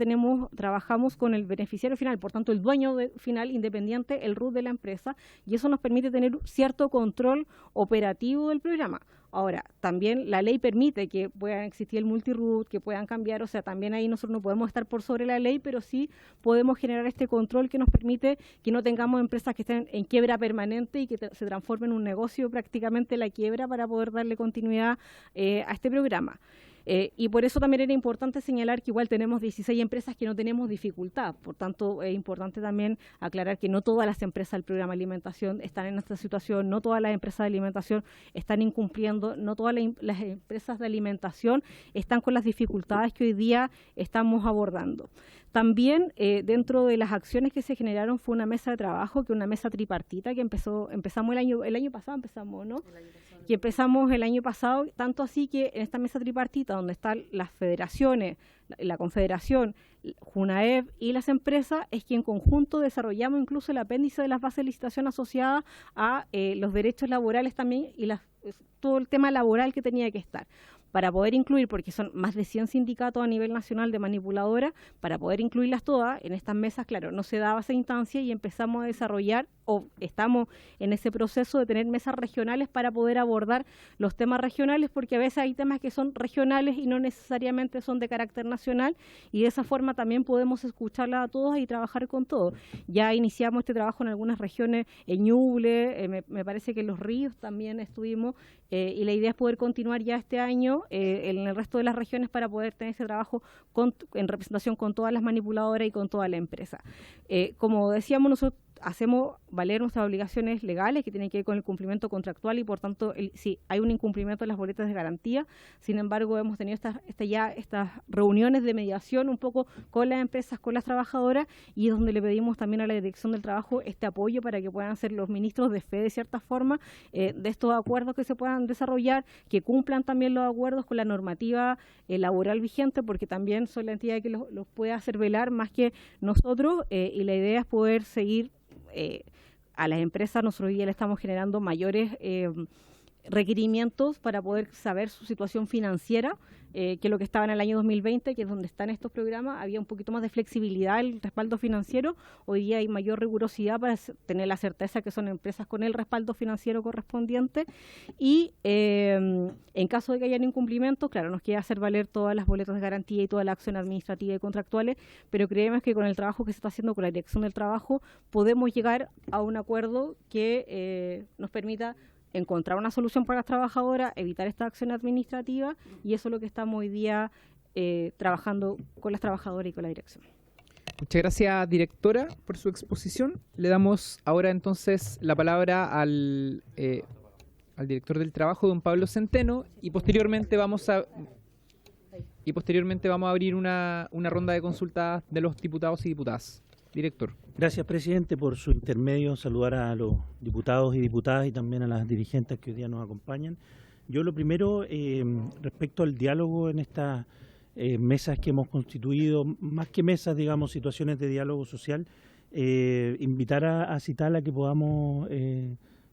trabajamos con el beneficiario final, por tanto el dueño final independiente, el RUT de la empresa, y eso nos permite tener cierto control operativo del programa. Ahora, también la ley permite que puedan existir el multi-RUT, que puedan cambiar, o sea, también ahí nosotros no podemos estar por sobre la ley, pero sí podemos generar este control que nos permite que no tengamos empresas que estén en quiebra permanente y que se transformen en un negocio prácticamente la quiebra, para poder darle continuidad a este programa. Y por eso también era importante señalar que igual tenemos 16 empresas que no tenemos dificultad. Por tanto, es importante también aclarar que no todas las empresas del programa de alimentación están en esta situación, no todas las empresas de alimentación están incumpliendo, no todas las empresas de alimentación están con las dificultades que hoy día estamos abordando. También dentro de las acciones que se generaron fue una mesa de trabajo, que una mesa tripartita que empezamos el año pasado, ¿no? Que empezamos el año pasado, tanto así que en esta mesa tripartita, donde están las federaciones, la Confederación, Junaep y las empresas, es que en conjunto desarrollamos incluso el apéndice de las bases de licitación asociadas a los derechos laborales también, y todo el tema laboral que tenía que estar, para poder incluir, porque son más de 100 sindicatos a nivel nacional de manipuladoras, para poder incluirlas todas en estas mesas. Claro, no se daba esa instancia y empezamos a desarrollar, o estamos en ese proceso de tener mesas regionales para poder abordar los temas regionales, porque a veces hay temas que son regionales y no necesariamente son de carácter nacional, y de esa forma también podemos escucharlas a todos y trabajar con todos. Ya iniciamos este trabajo en algunas regiones, en Ñuble, me parece que en Los Ríos también estuvimos, y la idea es poder continuar ya este año en el resto de las regiones para poder tener ese trabajo en representación con todas las manipuladoras y con toda la empresa. Como decíamos, nosotros hacemos valer nuestras obligaciones legales que tienen que ver con el cumplimiento contractual, y por tanto sí hay un incumplimiento de las boletas de garantía. Sin embargo, hemos tenido estas reuniones de mediación un poco con las empresas, con las trabajadoras, y es donde le pedimos también a la Dirección del Trabajo este apoyo para que puedan ser los ministros de fe, de cierta forma, de estos acuerdos que se puedan desarrollar, que cumplan también los acuerdos con la normativa laboral vigente, porque también son la entidad que los puede hacer velar más que nosotros, y la idea es poder seguir a las empresas. Nosotros hoy día le estamos generando mayores requerimientos para poder saber su situación financiera, que es lo que estaba en el año 2020, que es donde están estos programas. Había un poquito más de flexibilidad en el respaldo financiero. Hoy día hay mayor rigurosidad para tener la certeza que son empresas con el respaldo financiero correspondiente. Y en caso de que hayan incumplimientos, claro, nos queda hacer valer todas las boletas de garantía y toda la acción administrativa y contractuales, pero creemos que con el trabajo que se está haciendo con la Dirección del Trabajo podemos llegar a un acuerdo que nos permita encontrar una solución para las trabajadoras, evitar esta acción administrativa, y eso es lo que estamos hoy día trabajando con las trabajadoras y con la dirección. Muchas gracias, directora, por su exposición. Le damos ahora entonces la palabra al director del trabajo, don Pablo Centeno, y posteriormente vamos a abrir una ronda de consultas de los diputados y diputadas. Director. Gracias, presidente, por su intermedio. Saludar a los diputados y diputadas y también a las dirigentes que hoy día nos acompañan. Yo lo primero, respecto al diálogo en estas mesas que hemos constituido, más que mesas, digamos, situaciones de diálogo social, invitar a Cital a que podamos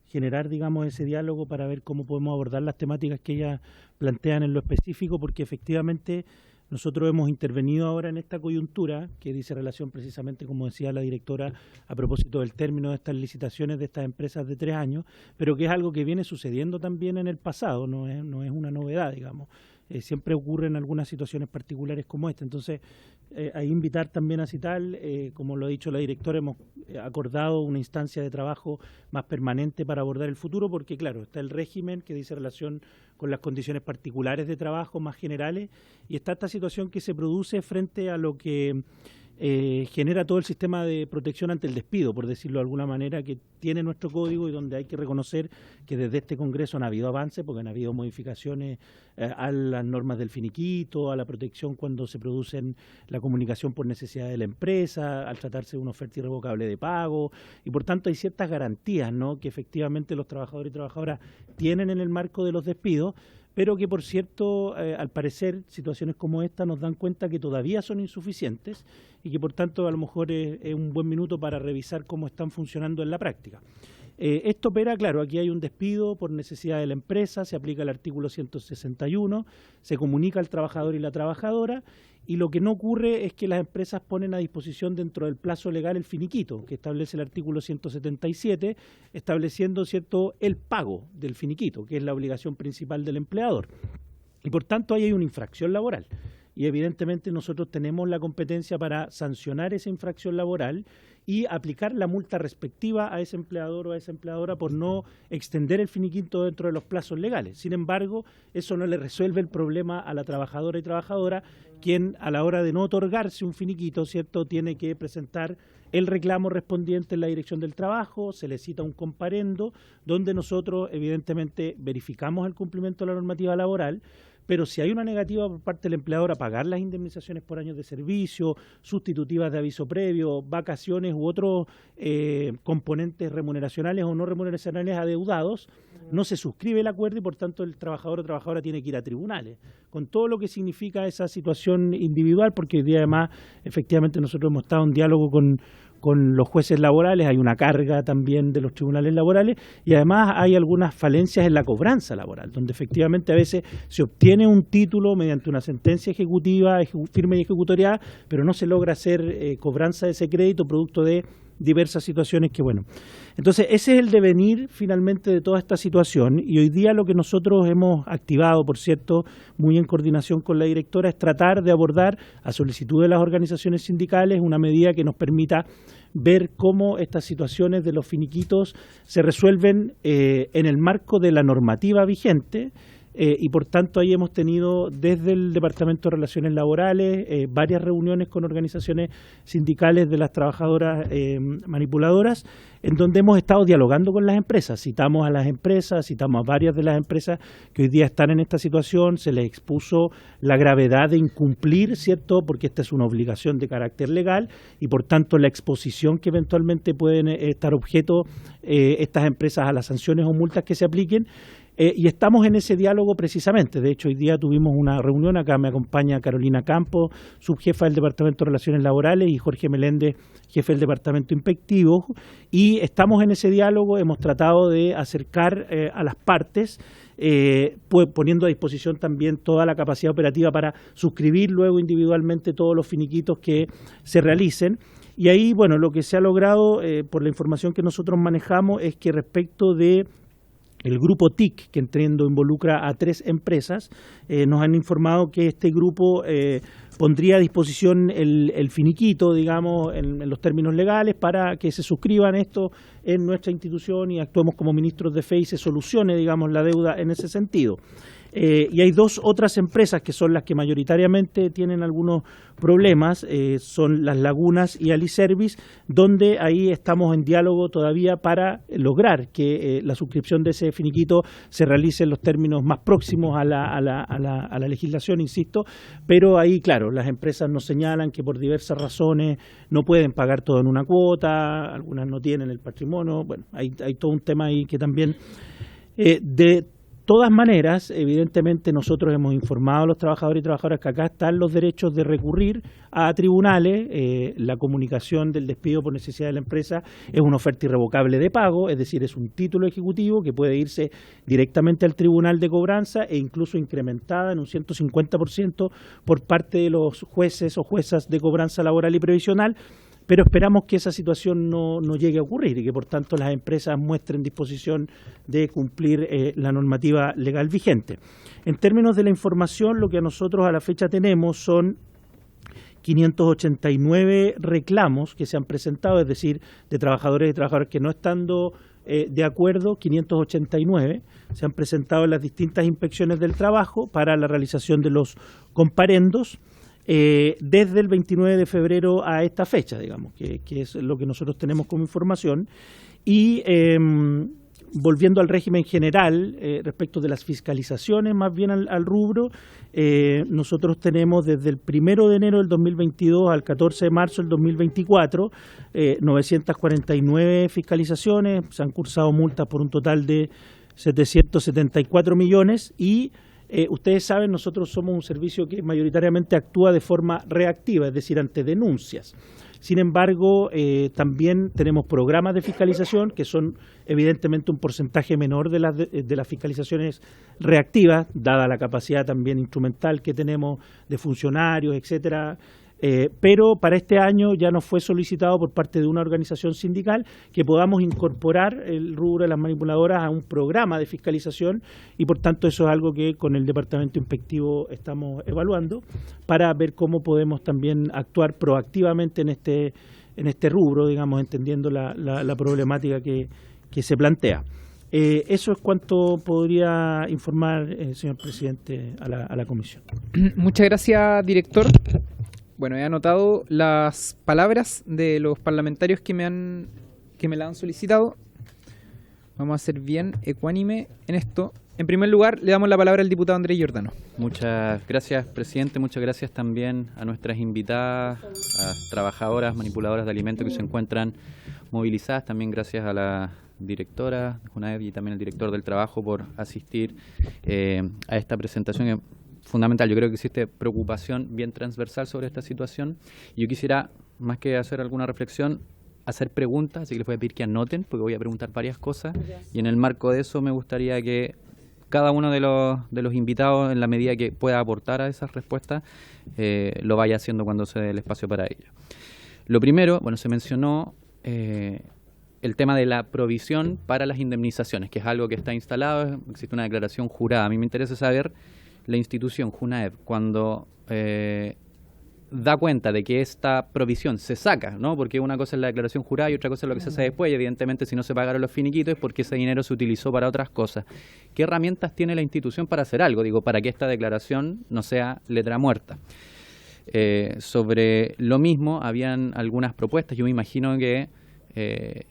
generar, digamos, ese diálogo para ver cómo podemos abordar las temáticas que ellas plantean en lo específico, porque efectivamente nosotros hemos intervenido ahora en esta coyuntura que dice relación precisamente, como decía la directora, a propósito del término de estas licitaciones de estas empresas de 3 años, pero que es algo que viene sucediendo también en el pasado, no es una novedad, digamos. Siempre ocurren algunas situaciones particulares como esta. Entonces, ahí invitar también a Cital, como lo ha dicho la directora, hemos acordado una instancia de trabajo más permanente para abordar el futuro, porque claro, está el régimen que dice relación con las condiciones particulares de trabajo más generales, y está esta situación que se produce frente a lo que genera todo el sistema de protección ante el despido, por decirlo de alguna manera, que tiene nuestro código, y donde hay que reconocer que desde este Congreso han habido avances, porque han habido modificaciones a las normas del finiquito, a la protección cuando se producen la comunicación por necesidad de la empresa, al tratarse de una oferta irrevocable de pago, y por tanto hay ciertas garantías, ¿no?, que efectivamente los trabajadores y trabajadoras tienen en el marco de los despidos, pero que, por cierto, al parecer, situaciones como esta nos dan cuenta que todavía son insuficientes y que, por tanto, a lo mejor es un buen minuto para revisar cómo están funcionando en la práctica. Esto opera, claro, aquí hay un despido por necesidad de la empresa, se aplica el artículo 161, se comunica al trabajador y la trabajadora, y lo que no ocurre es que las empresas ponen a disposición dentro del plazo legal el finiquito, que establece el artículo 177, estableciendo, ¿cierto?, el pago del finiquito, que es la obligación principal del empleador. Y por tanto ahí hay una infracción laboral. Y evidentemente nosotros tenemos la competencia para sancionar esa infracción laboral y aplicar la multa respectiva a ese empleador o a esa empleadora por no extender el finiquito dentro de los plazos legales. Sin embargo, eso no le resuelve el problema a la trabajadora y trabajadora, quien a la hora de no otorgarse un finiquito, ¿cierto?, tiene que presentar el reclamo respondiente en la Dirección del Trabajo, se le cita un comparendo, donde nosotros evidentemente verificamos el cumplimiento de la normativa laboral, pero si hay una negativa por parte del empleador a pagar las indemnizaciones por años de servicio, sustitutivas de aviso previo, vacaciones u otros componentes remuneracionales o no remuneracionales adeudados, no se suscribe el acuerdo y por tanto el trabajador o trabajadora tiene que ir a tribunales, con todo lo que significa esa situación individual, porque hoy día además efectivamente nosotros hemos estado en diálogo con los jueces laborales, hay una carga también de los tribunales laborales y además hay algunas falencias en la cobranza laboral, donde efectivamente a veces se obtiene un título mediante una sentencia ejecutiva, firme y ejecutoriada, pero no se logra hacer cobranza de ese crédito producto de diversas situaciones que, bueno. Entonces, ese es el devenir finalmente de toda esta situación y hoy día lo que nosotros hemos activado, por cierto, muy en coordinación con la directora, es tratar de abordar a solicitud de las organizaciones sindicales una medida que nos permita ver cómo estas situaciones de los finiquitos se resuelven en el marco de la normativa vigente. Y por tanto ahí hemos tenido desde el Departamento de Relaciones Laborales varias reuniones con organizaciones sindicales de las trabajadoras manipuladoras, en donde hemos estado dialogando con las empresas. Citamos a las empresas, citamos a varias de las empresas que hoy día están en esta situación, se les expuso la gravedad de incumplir, ¿cierto?, porque esta es una obligación de carácter legal y por tanto la exposición que eventualmente pueden estar objeto estas empresas a las sanciones o multas que se apliquen. Y estamos en ese diálogo precisamente. De hecho, hoy día tuvimos una reunión, acá me acompaña Carolina Campos, subjefa del Departamento de Relaciones Laborales, y Jorge Meléndez, jefe del Departamento Inspectivo, y estamos en ese diálogo. Hemos tratado de acercar a las partes, poniendo a disposición también toda la capacidad operativa para suscribir luego individualmente todos los finiquitos que se realicen. Y ahí, bueno, lo que se ha logrado, por la información que nosotros manejamos, es que respecto de el grupo TIC, que entiendo involucra a 3 empresas, nos han informado que este grupo pondría a disposición el finiquito, digamos, en los términos legales, para que se suscriban esto en nuestra institución y actuemos como ministros de fe y se solucione, digamos, la deuda en ese sentido. Y hay 2 otras empresas que son las que mayoritariamente tienen algunos problemas, son Las Lagunas y Aliservice, donde ahí estamos en diálogo todavía para lograr que la suscripción de ese finiquito se realice en los términos más próximos a la legislación, insisto, pero ahí, claro, las empresas nos señalan que por diversas razones no pueden pagar todo en una cuota, algunas no tienen el patrimonio, bueno, hay todo un tema ahí que también de todas maneras, evidentemente nosotros hemos informado a los trabajadores y trabajadoras que acá están los derechos de recurrir a tribunales. La comunicación del despido por necesidad de la empresa es una oferta irrevocable de pago, es decir, es un título ejecutivo que puede irse directamente al tribunal de cobranza e incluso incrementada en un 150% por parte de los jueces o juezas de cobranza laboral y previsional. Pero esperamos que esa situación no llegue a ocurrir y que, por tanto, las empresas muestren disposición de cumplir la normativa legal vigente. En términos de la información, lo que nosotros a la fecha tenemos son 589 reclamos que se han presentado, es decir, de trabajadores y trabajadoras que no estando de acuerdo, 589 se han presentado en las distintas inspecciones del trabajo para la realización de los comparendos. Desde el 29 de febrero a esta fecha, digamos, que es lo que nosotros tenemos como información. Y volviendo al régimen general, respecto de las fiscalizaciones, más bien al rubro, nosotros tenemos desde el 1 de enero del 2022 al 14 de marzo del 2024, 949 fiscalizaciones, se han cursado multas por un total de 774 millones y ustedes saben, nosotros somos un servicio que mayoritariamente actúa de forma reactiva, es decir, ante denuncias. Sin embargo, también tenemos programas de fiscalización que son evidentemente un porcentaje menor de las fiscalizaciones reactivas, dada la capacidad también instrumental que tenemos de funcionarios, etcétera. Pero para este año ya nos fue solicitado por parte de una organización sindical que podamos incorporar el rubro de las manipuladoras a un programa de fiscalización y por tanto eso es algo que con el Departamento Inspectivo estamos evaluando para ver cómo podemos también actuar proactivamente en este rubro, digamos, entendiendo la problemática que se plantea. Eso es cuanto podría informar, señor presidente, a la comisión. Muchas gracias, director. Bueno, he anotado las palabras de los parlamentarios que me la han solicitado. Vamos a ser bien ecuánime en esto. En primer lugar, le damos la palabra al diputado Andrés Giordano. Muchas gracias, presidente. Muchas gracias también a nuestras invitadas, a trabajadoras, manipuladoras de alimentos que se encuentran movilizadas. También gracias a la directora de Junaev y también al director del trabajo por asistir a esta presentación fundamental. Yo creo que existe preocupación bien transversal sobre esta situación. Yo quisiera, más que hacer alguna reflexión, hacer preguntas, así que les voy a pedir que anoten, porque voy a preguntar varias cosas, y en el marco de eso me gustaría que cada uno de los invitados, en la medida que pueda aportar a esas respuestas, lo vaya haciendo cuando se dé el espacio para ello. Lo primero, bueno, se mencionó el tema de la provisión para las indemnizaciones, que es algo que está instalado, existe una declaración jurada. A mí me interesa saber la institución Junaev, cuando da cuenta de que esta provisión se saca, ¿no? Porque una cosa es la declaración jurada y otra cosa es lo que se hace después, y evidentemente si no se pagaron los finiquitos es porque ese dinero se utilizó para otras cosas. ¿Qué herramientas tiene la institución para hacer algo? Digo, para que esta declaración no sea letra muerta. Sobre lo mismo, habían algunas propuestas. Yo me imagino que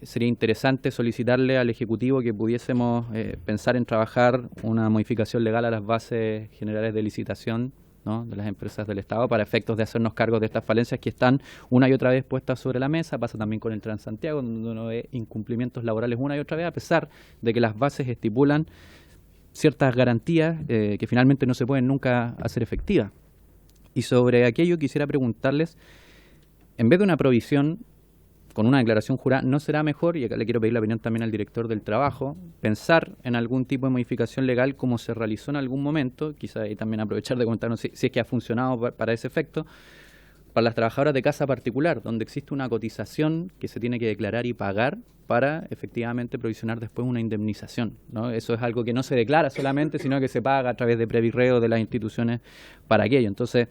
sería interesante solicitarle al Ejecutivo que pudiésemos pensar en trabajar una modificación legal a las bases generales de licitación, ¿no?, de las empresas del Estado para efectos de hacernos cargo de estas falencias que están una y otra vez puestas sobre la mesa. Pasa también con el Transantiago, donde uno ve incumplimientos laborales una y otra vez, a pesar de que las bases estipulan ciertas garantías que finalmente no se pueden nunca hacer efectivas. Y sobre aquello quisiera preguntarles, en vez de una provisión con una declaración jurada, ¿no será mejor, y acá le quiero pedir la opinión también al director del trabajo, pensar en algún tipo de modificación legal como se realizó en algún momento, quizá ahí también aprovechar de comentarnos si es que ha funcionado para ese efecto, para las trabajadoras de casa particular, donde existe una cotización que se tiene que declarar y pagar para efectivamente provisionar después una indemnización, ¿no? Eso es algo que no se declara solamente, sino que se paga a través de previrreo de las instituciones para aquello. Entonces,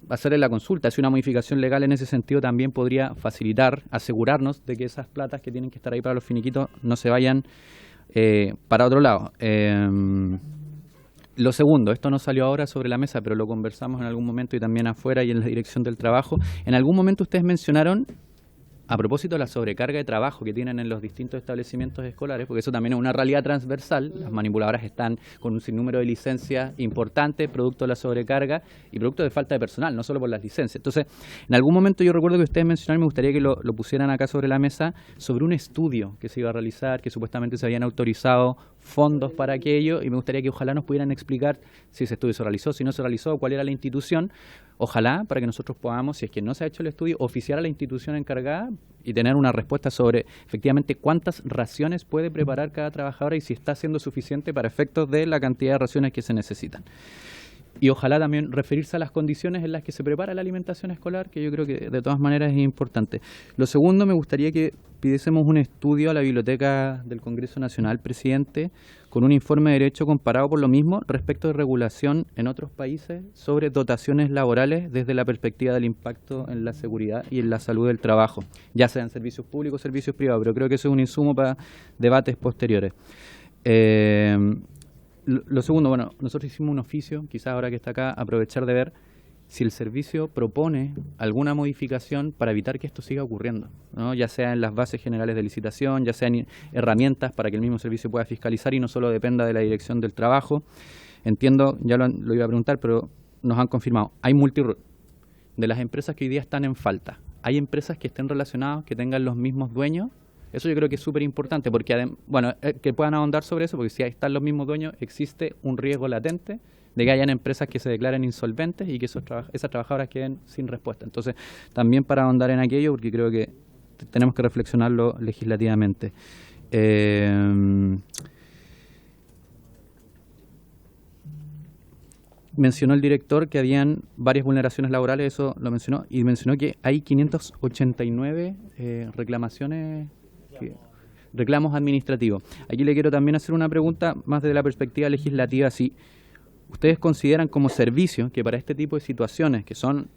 hacerle la consulta, si una modificación legal en ese sentido también podría facilitar, asegurarnos de que esas platas que tienen que estar ahí para los finiquitos no se vayan para otro lado. Lo segundo, esto no salió ahora sobre la mesa, pero lo conversamos en algún momento y también afuera y en la dirección del trabajo. En algún momento ustedes mencionaron, a propósito de la sobrecarga de trabajo que tienen en los distintos establecimientos escolares, porque eso también es una realidad transversal, las manipuladoras están con un sinnúmero de licencias importantes, producto de la sobrecarga y producto de falta de personal, no solo por las licencias. Entonces, en algún momento yo recuerdo que ustedes mencionaron, me gustaría que lo pusieran acá sobre la mesa, sobre un estudio que se iba a realizar, que supuestamente se habían autorizado fondos para aquello, y me gustaría que ojalá nos pudieran explicar si ese estudio se realizó, si no se realizó, cuál era la institución. Ojalá, para que nosotros podamos, si es que no se ha hecho el estudio, oficiar a la institución encargada y tener una respuesta sobre efectivamente cuántas raciones puede preparar cada trabajadora y si está siendo suficiente para efectos de la cantidad de raciones que se necesitan. Y ojalá también referirse a las condiciones en las que se prepara la alimentación escolar, que yo creo que de todas maneras es importante. Lo segundo, me gustaría que pidiésemos un estudio a la Biblioteca del Congreso Nacional, presidente, con un informe de derecho comparado por lo mismo respecto de regulación en otros países sobre dotaciones laborales desde la perspectiva del impacto en la seguridad y en la salud del trabajo, ya sean servicios públicos o servicios privados, pero creo que eso es un insumo para debates posteriores. Lo segundo, bueno, nosotros hicimos un oficio, quizás ahora que está acá, aprovechar de ver si el servicio propone alguna modificación para evitar que esto siga ocurriendo, ¿no? Ya sea en las bases generales de licitación, ya sean herramientas para que el mismo servicio pueda fiscalizar y no solo dependa de la dirección del trabajo. Entiendo, ya lo iba a preguntar, pero nos han confirmado, hay multirol. De las empresas que hoy día están en falta, ¿hay empresas que estén relacionadas, que tengan los mismos dueños? Eso yo creo que es súper importante, porque que puedan ahondar sobre eso, porque si ahí están los mismos dueños, existe un riesgo latente de que hayan empresas que se declaren insolventes y que esas trabajadoras queden sin respuesta. Entonces, también para ahondar en aquello, porque creo que tenemos que reflexionarlo legislativamente. Mencionó el director que habían varias vulneraciones laborales, eso lo mencionó, y mencionó que hay 589 reclamos administrativos. Aquí le quiero también hacer una pregunta más desde la perspectiva legislativa, si ustedes consideran como servicio que para este tipo de situaciones, que son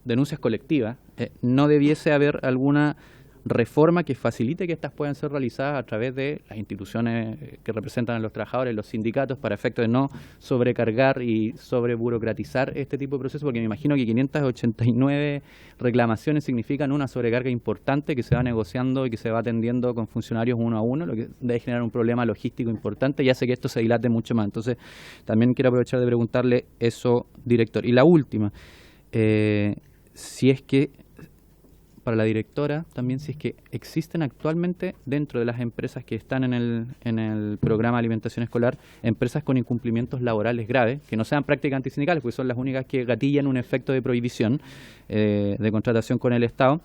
denuncias colectivas, no debiese haber alguna reforma que facilite que estas puedan ser realizadas a través de las instituciones que representan a los trabajadores, los sindicatos, para efecto de no sobrecargar y sobreburocratizar este tipo de procesos, porque me imagino que 589 reclamaciones significan una sobrecarga importante que se va negociando y que se va atendiendo con funcionarios uno a uno, lo que debe generar un problema logístico importante y hace que esto se dilate mucho más. Entonces, también quiero aprovechar de preguntarle eso, director. Y la última, si es que para la directora, también si es que existen actualmente dentro de las empresas que están en el programa de alimentación escolar, empresas con incumplimientos laborales graves, que no sean prácticas antisindicales, porque son las únicas que gatillan un efecto de prohibición de contratación con el Estado,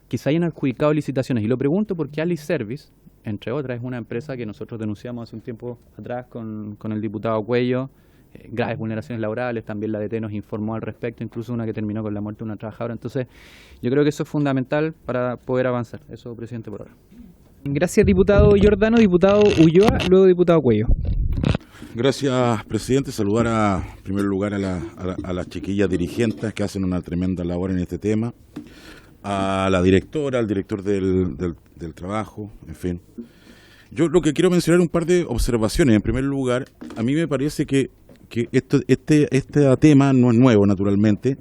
que se hayan adjudicado licitaciones. Y lo pregunto porque Alice Service, entre otras, es una empresa que nosotros denunciamos hace un tiempo atrás con el diputado Cuello, graves vulneraciones laborales, también la DT nos informó al respecto, incluso una que terminó con la muerte de una trabajadora. Entonces, yo creo que eso es fundamental para poder avanzar. Eso, presidente, por ahora. Gracias, diputado Giordano. Diputado Ulloa, luego diputado Cuello. Gracias, presidente. Saludar en primer lugar a las chiquillas dirigentes que hacen una tremenda labor en este tema, a la directora, al director del trabajo, en fin. Yo lo que quiero mencionar un par de observaciones. En primer lugar, a mí me parece que este tema no es nuevo, naturalmente.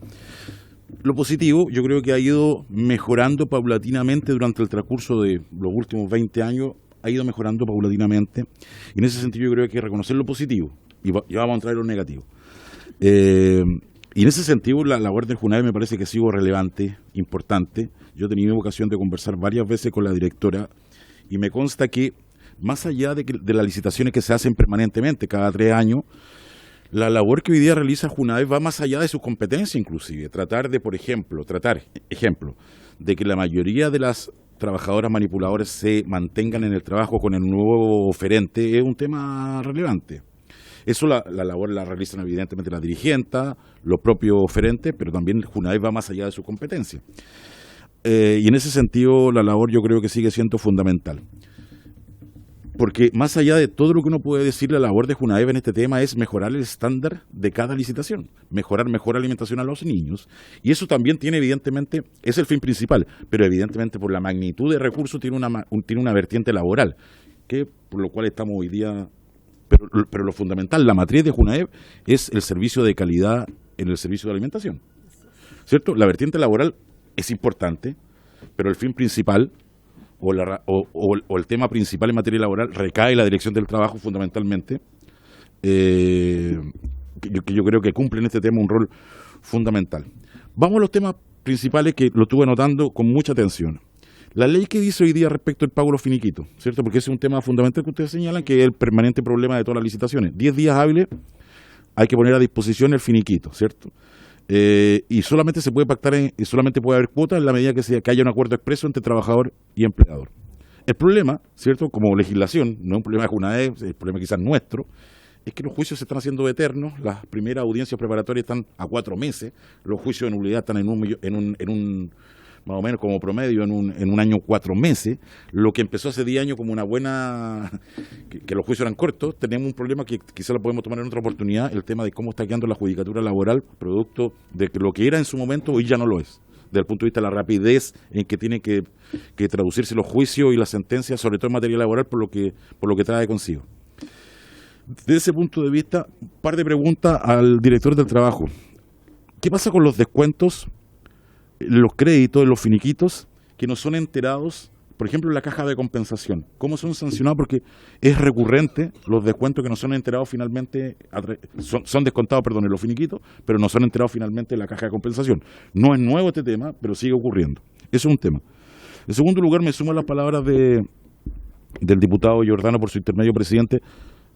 Lo positivo, yo creo que ha ido mejorando paulatinamente durante el transcurso de los últimos 20 años, ha ido mejorando paulatinamente. Y en ese sentido yo creo que hay que reconocer lo positivo y vamos a entrar en lo negativo. Y en ese sentido la labor del JUNAEB me parece que ha sido relevante, importante. Yo he tenido ocasión de conversar varias veces con la directora y me consta que más allá de las licitaciones que se hacen permanentemente cada 3 años, la labor que hoy día realiza Junaev va más allá de sus competencias inclusive. Tratar, de que la mayoría de las trabajadoras manipuladoras se mantengan en el trabajo con el nuevo oferente es un tema relevante. Eso la labor la realizan evidentemente las dirigentes, los propios oferentes, pero también Junaev va más allá de su competencia. Y en ese sentido la labor yo creo que sigue siendo fundamental. Porque más allá de todo lo que uno puede decir, la labor de Junaev en este tema es mejorar el estándar de cada licitación, mejorar mejor alimentación a los niños. Y eso también tiene evidentemente, es el fin principal, pero evidentemente por la magnitud de recursos tiene una vertiente laboral, que por lo cual estamos hoy día, pero lo fundamental, la matriz de Junaev es el servicio de calidad en el servicio de alimentación. ¿Cierto? La vertiente laboral es importante, pero el fin principal o el tema principal en materia laboral recae en la dirección del trabajo fundamentalmente, que yo creo que cumple en este tema un rol fundamental. Vamos a los temas principales que lo estuve anotando con mucha atención. La ley que dice hoy día respecto al pago de los finiquitos, ¿cierto? Porque ese es un tema fundamental que ustedes señalan, que es el permanente problema de todas las licitaciones. 10 días hábiles hay que poner a disposición el finiquito, ¿cierto? Y solamente se puede pactar y solamente puede haber cuotas en la medida que haya un acuerdo expreso entre trabajador y empleador. El problema, ¿cierto? Como legislación, no es un problema de Junaev, es un problema quizás nuestro, es que los juicios se están haciendo eternos, las primeras audiencias preparatorias están a 4 meses, los juicios de nulidad están en un más o menos como promedio en un año 4 meses, lo que empezó hace 10 años como una buena, que los juicios eran cortos. Tenemos un problema que quizás lo podemos tomar en otra oportunidad, el tema de cómo está quedando la judicatura laboral, producto de que lo que era en su momento hoy ya no lo es, desde el punto de vista de la rapidez en que tienen que traducirse los juicios y las sentencias, sobre todo en materia laboral, por lo que trae consigo. Desde ese punto de vista, un par de preguntas al director del trabajo. ¿Qué pasa con los descuentos, los créditos, los finiquitos que no son enterados, por ejemplo, en la caja de compensación? ¿Cómo son sancionados? Porque es recurrente los descuentos que no son enterados finalmente, son descontados, en los finiquitos, pero no son enterados finalmente en la caja de compensación. No es nuevo este tema, pero sigue ocurriendo. Eso es un tema. En segundo lugar, me sumo a las palabras del diputado Giordano por su intermedio, presidente,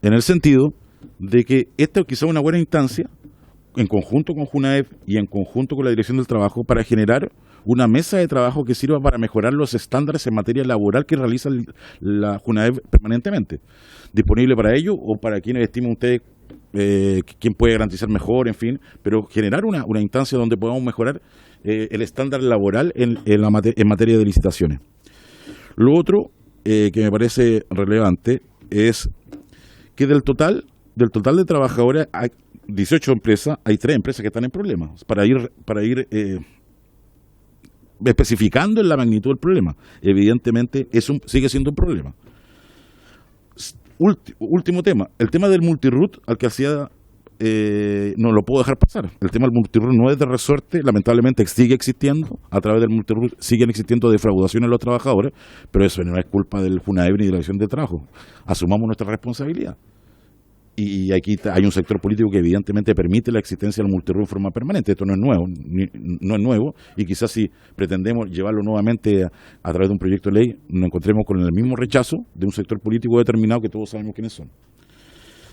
en el sentido de que esta quizá una buena instancia, en conjunto con Junaev y en conjunto con la Dirección del Trabajo, para generar una mesa de trabajo que sirva para mejorar los estándares en materia laboral que realiza la Junaev permanentemente. Disponible para ello o para quienes estimen ustedes quién puede garantizar mejor, en fin, pero generar una instancia donde podamos mejorar el estándar laboral en materia de licitaciones. Lo otro que me parece relevante es que del total de trabajadores hay 18 empresas, hay 3 empresas que están en problemas, para ir especificando en la magnitud del problema. Evidentemente sigue siendo un problema. Último tema, el tema del multiroot, al que hacía no lo puedo dejar pasar. El tema del multiroot no es de resorte, lamentablemente sigue existiendo, a través del multiroot siguen existiendo defraudaciones a los trabajadores, pero eso no es culpa del Junaev ni de la Dirección de Trabajo. Asumamos nuestra responsabilidad. Y aquí hay un sector político que evidentemente permite la existencia del multiroot en forma permanente. Esto no es nuevo, y quizás si pretendemos llevarlo nuevamente a través de un proyecto de ley, nos encontremos con el mismo rechazo de un sector político determinado que todos sabemos quiénes son.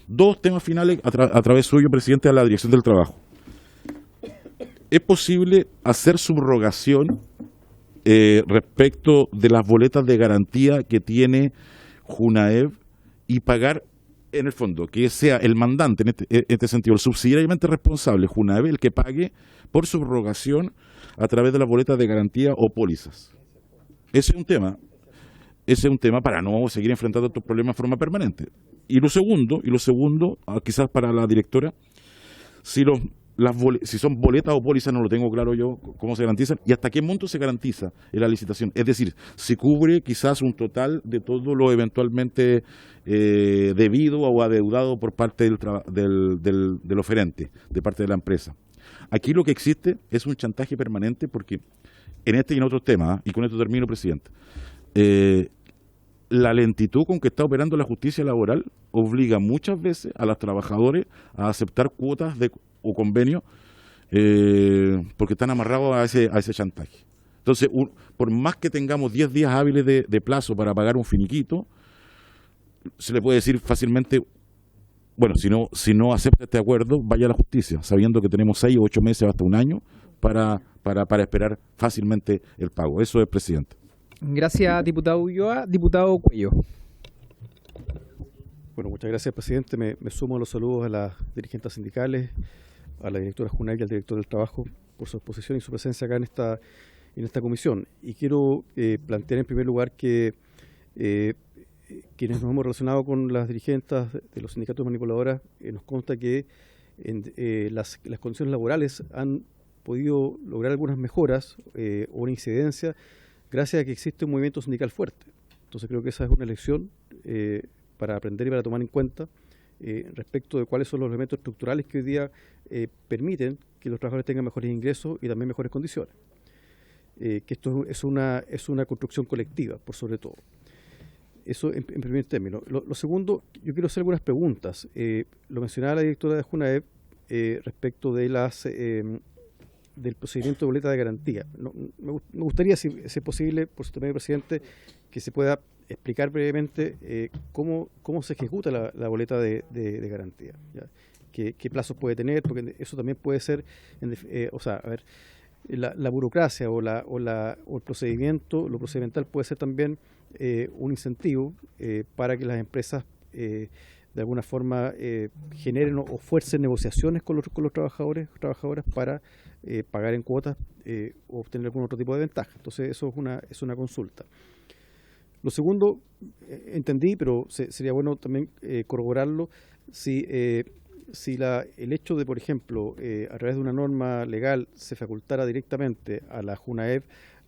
2 temas finales a través suyo, presidente, a la Dirección del Trabajo. ¿Es posible hacer subrogación respecto de las boletas de garantía que tiene Junaev y pagar, en el fondo, que sea el mandante, en este sentido, el subsidiariamente responsable, Junaev, el que pague por subrogación a través de las boletas de garantía o pólizas? Ese es un tema para no seguir enfrentando estos problemas de forma permanente. Y lo segundo, quizás para la directora, si son boletas o pólizas, no lo tengo claro yo cómo se garantizan y hasta qué monto se garantiza en la licitación. Es decir, si cubre quizás un total de todo lo eventualmente debido o adeudado por parte del oferente, de parte de la empresa. Aquí lo que existe es un chantaje permanente, porque en este y en otros temas, y con esto termino, presidente, la lentitud con que está operando la justicia laboral obliga muchas veces a los trabajadores a aceptar cuotas o convenios porque están amarrados a ese chantaje. Entonces, por más que tengamos 10 días hábiles de plazo para pagar un finiquito, se le puede decir fácilmente, bueno, si no acepta este acuerdo, vaya a la justicia, sabiendo que tenemos 6 o 8 meses hasta un año para esperar fácilmente el pago. Eso es, presidente. Gracias, diputado Ulloa. Diputado Cuello. Bueno, muchas gracias, presidente. Me sumo a los saludos a las dirigentes sindicales, a la directora Junay y al director del Trabajo por su exposición y su presencia acá en esta comisión. Y quiero plantear en primer lugar que quienes nos hemos relacionado con las dirigentes de los sindicatos manipuladoras, nos consta que las condiciones laborales han podido lograr algunas mejoras o una incidencia gracias a que existe un movimiento sindical fuerte. Entonces creo que esa es una lección para aprender y para tomar en cuenta respecto de cuáles son los elementos estructurales que hoy día permiten que los trabajadores tengan mejores ingresos y también mejores condiciones. Que esto es una construcción colectiva, por sobre todo. Eso en primer término. Lo segundo, yo quiero hacer algunas preguntas. Lo mencionaba la directora de Junaep respecto de del procedimiento de boleta de garantía. Me gustaría, si es posible, por su intermedio, presidente, que se pueda explicar brevemente cómo se ejecuta la boleta de garantía, ¿ya? ¿Qué plazos puede tener? Porque eso también puede ser, la burocracia o el procedimiento, lo procedimental puede ser también un incentivo para que las empresas de alguna forma generen o fuercen negociaciones con los trabajadoras para pagar en cuotas o obtener algún otro tipo de ventaja. Entonces eso es una consulta. Lo segundo, entendí, pero sería bueno también corroborarlo, si el hecho de, por ejemplo, a través de una norma legal se facultara directamente a la Junaep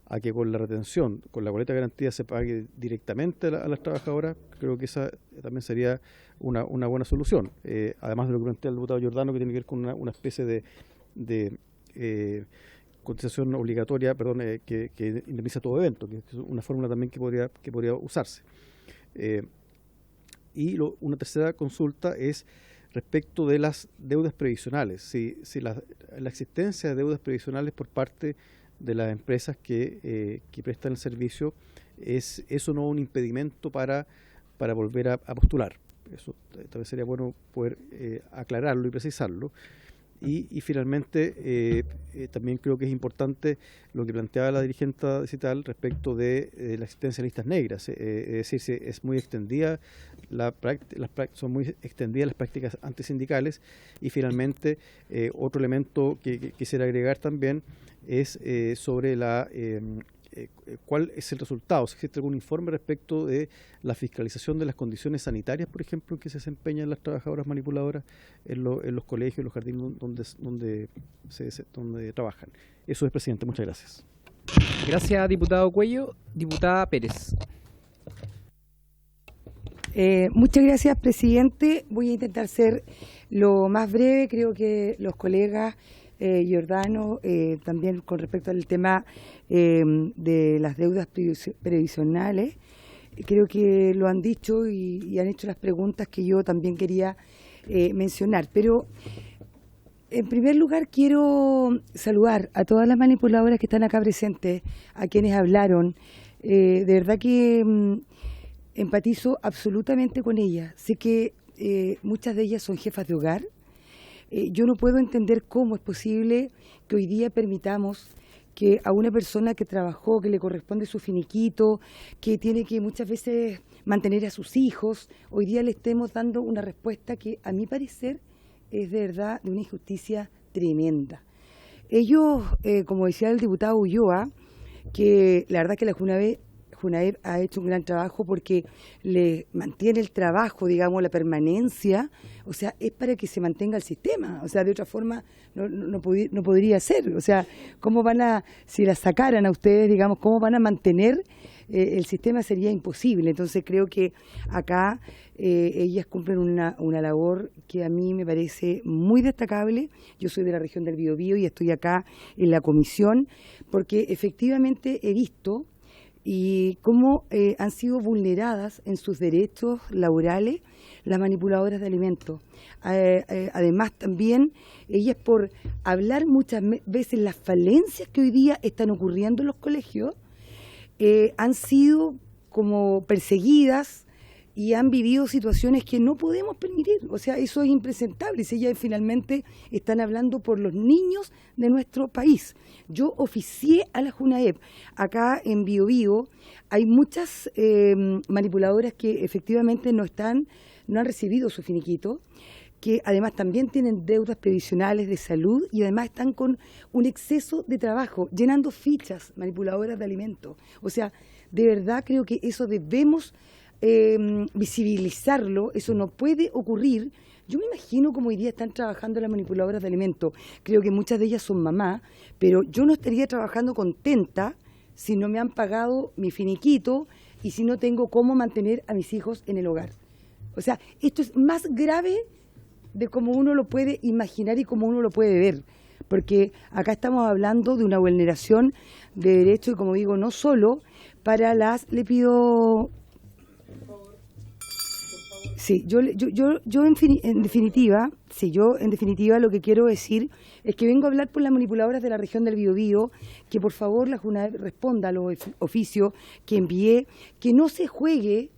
a que con la retención, con la boleta de garantía se pague directamente a las trabajadoras, creo que esa también sería una buena solución. Además de lo que plantea el diputado Giordano, que tiene que ver con una especie de cotización obligatoria, que indemniza todo evento, que es una fórmula también que podría usarse. Y una tercera consulta es respecto de las deudas previsionales. Si la existencia de deudas previsionales por parte de las empresas que prestan el servicio es eso no un impedimento para volver a postular. Eso tal vez sería bueno poder aclararlo y precisarlo. Y finalmente también creo que es importante lo que planteaba la dirigente digital respecto de la existencia de listas negras. Es decir, es muy extendida son muy extendidas las prácticas antisindicales. Y finalmente otro elemento que quisiera agregar también es sobre cuál es el resultado, si existe algún informe respecto de la fiscalización de las condiciones sanitarias, por ejemplo, en que se desempeñan las trabajadoras manipuladoras en los colegios, en los jardines donde trabajan. Eso es, presidente. Muchas gracias. Gracias, diputado Cuello. Diputada Pérez. Muchas gracias, presidente. Voy a intentar ser lo más breve. Creo que los colegas Giordano, también con respecto al tema de las deudas previsionales, creo que lo han dicho y han hecho las preguntas que yo también quería mencionar. Pero en primer lugar quiero saludar a todas las manipuladoras que están acá presentes, a quienes hablaron. De verdad que empatizo absolutamente con ellas. Sé que muchas de ellas son jefas de hogar. Yo no puedo entender cómo es posible que hoy día permitamos que a una persona que trabajó, que le corresponde su finiquito, que tiene que muchas veces mantener a sus hijos, hoy día le estemos dando una respuesta que a mi parecer es de verdad de una injusticia tremenda. Ellos, como decía el diputado Ulloa, que la verdad que la Junaep ha hecho un gran trabajo porque le mantiene el trabajo, digamos, la permanencia, o sea, es para que se mantenga el sistema, o sea, de otra forma no podría ser, o sea, ¿cómo van si la sacaran a ustedes, digamos, cómo van a mantener el sistema? Sería imposible. Entonces creo que acá ellas cumplen una labor que a mí me parece muy destacable. Yo soy de la región del Biobío y estoy acá en la comisión porque efectivamente he visto y cómo han sido vulneradas en sus derechos laborales las manipuladoras de alimentos. Además, también ellas, por hablar muchas veces las falencias que hoy día están ocurriendo en los colegios, han sido como perseguidas y han vivido situaciones que no podemos permitir. O sea, eso es impresentable. Si ellas finalmente están hablando por los niños de nuestro país. Yo oficié a la JUNAEP. Acá en Biobío hay muchas manipuladoras que efectivamente no han recibido su finiquito, que además también tienen deudas previsionales de salud y además están con un exceso de trabajo, llenando fichas manipuladoras de alimentos. O sea, de verdad creo que eso debemos visibilizarlo, eso no puede ocurrir. Yo me imagino cómo hoy día están trabajando las manipuladoras de alimentos. Creo que muchas de ellas son mamás, pero yo no estaría trabajando contenta si no me han pagado mi finiquito y si no tengo cómo mantener a mis hijos en el hogar. O sea, esto es más grave de cómo uno lo puede imaginar y cómo uno lo puede ver. Porque acá estamos hablando de una vulneración de derechos y, como digo, no solo para las... Le pido... Sí, yo en definitiva lo que quiero decir es que vengo a hablar por las manipuladoras de la región del Biobío, que por favor la JUNAEP responda a los oficios que envié, que no se juegue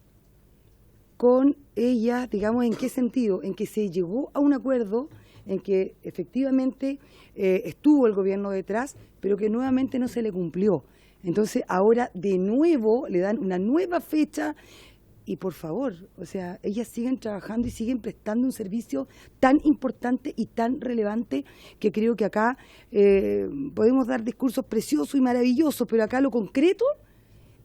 con ellas, digamos, ¿en qué sentido? En que se llegó a un acuerdo, en que efectivamente estuvo el gobierno detrás, pero que nuevamente no se le cumplió. Entonces ahora de nuevo le dan una nueva fecha. Y por favor, o sea, ellas siguen trabajando y siguen prestando un servicio tan importante y tan relevante que creo que acá podemos dar discursos preciosos y maravillosos, pero acá lo concreto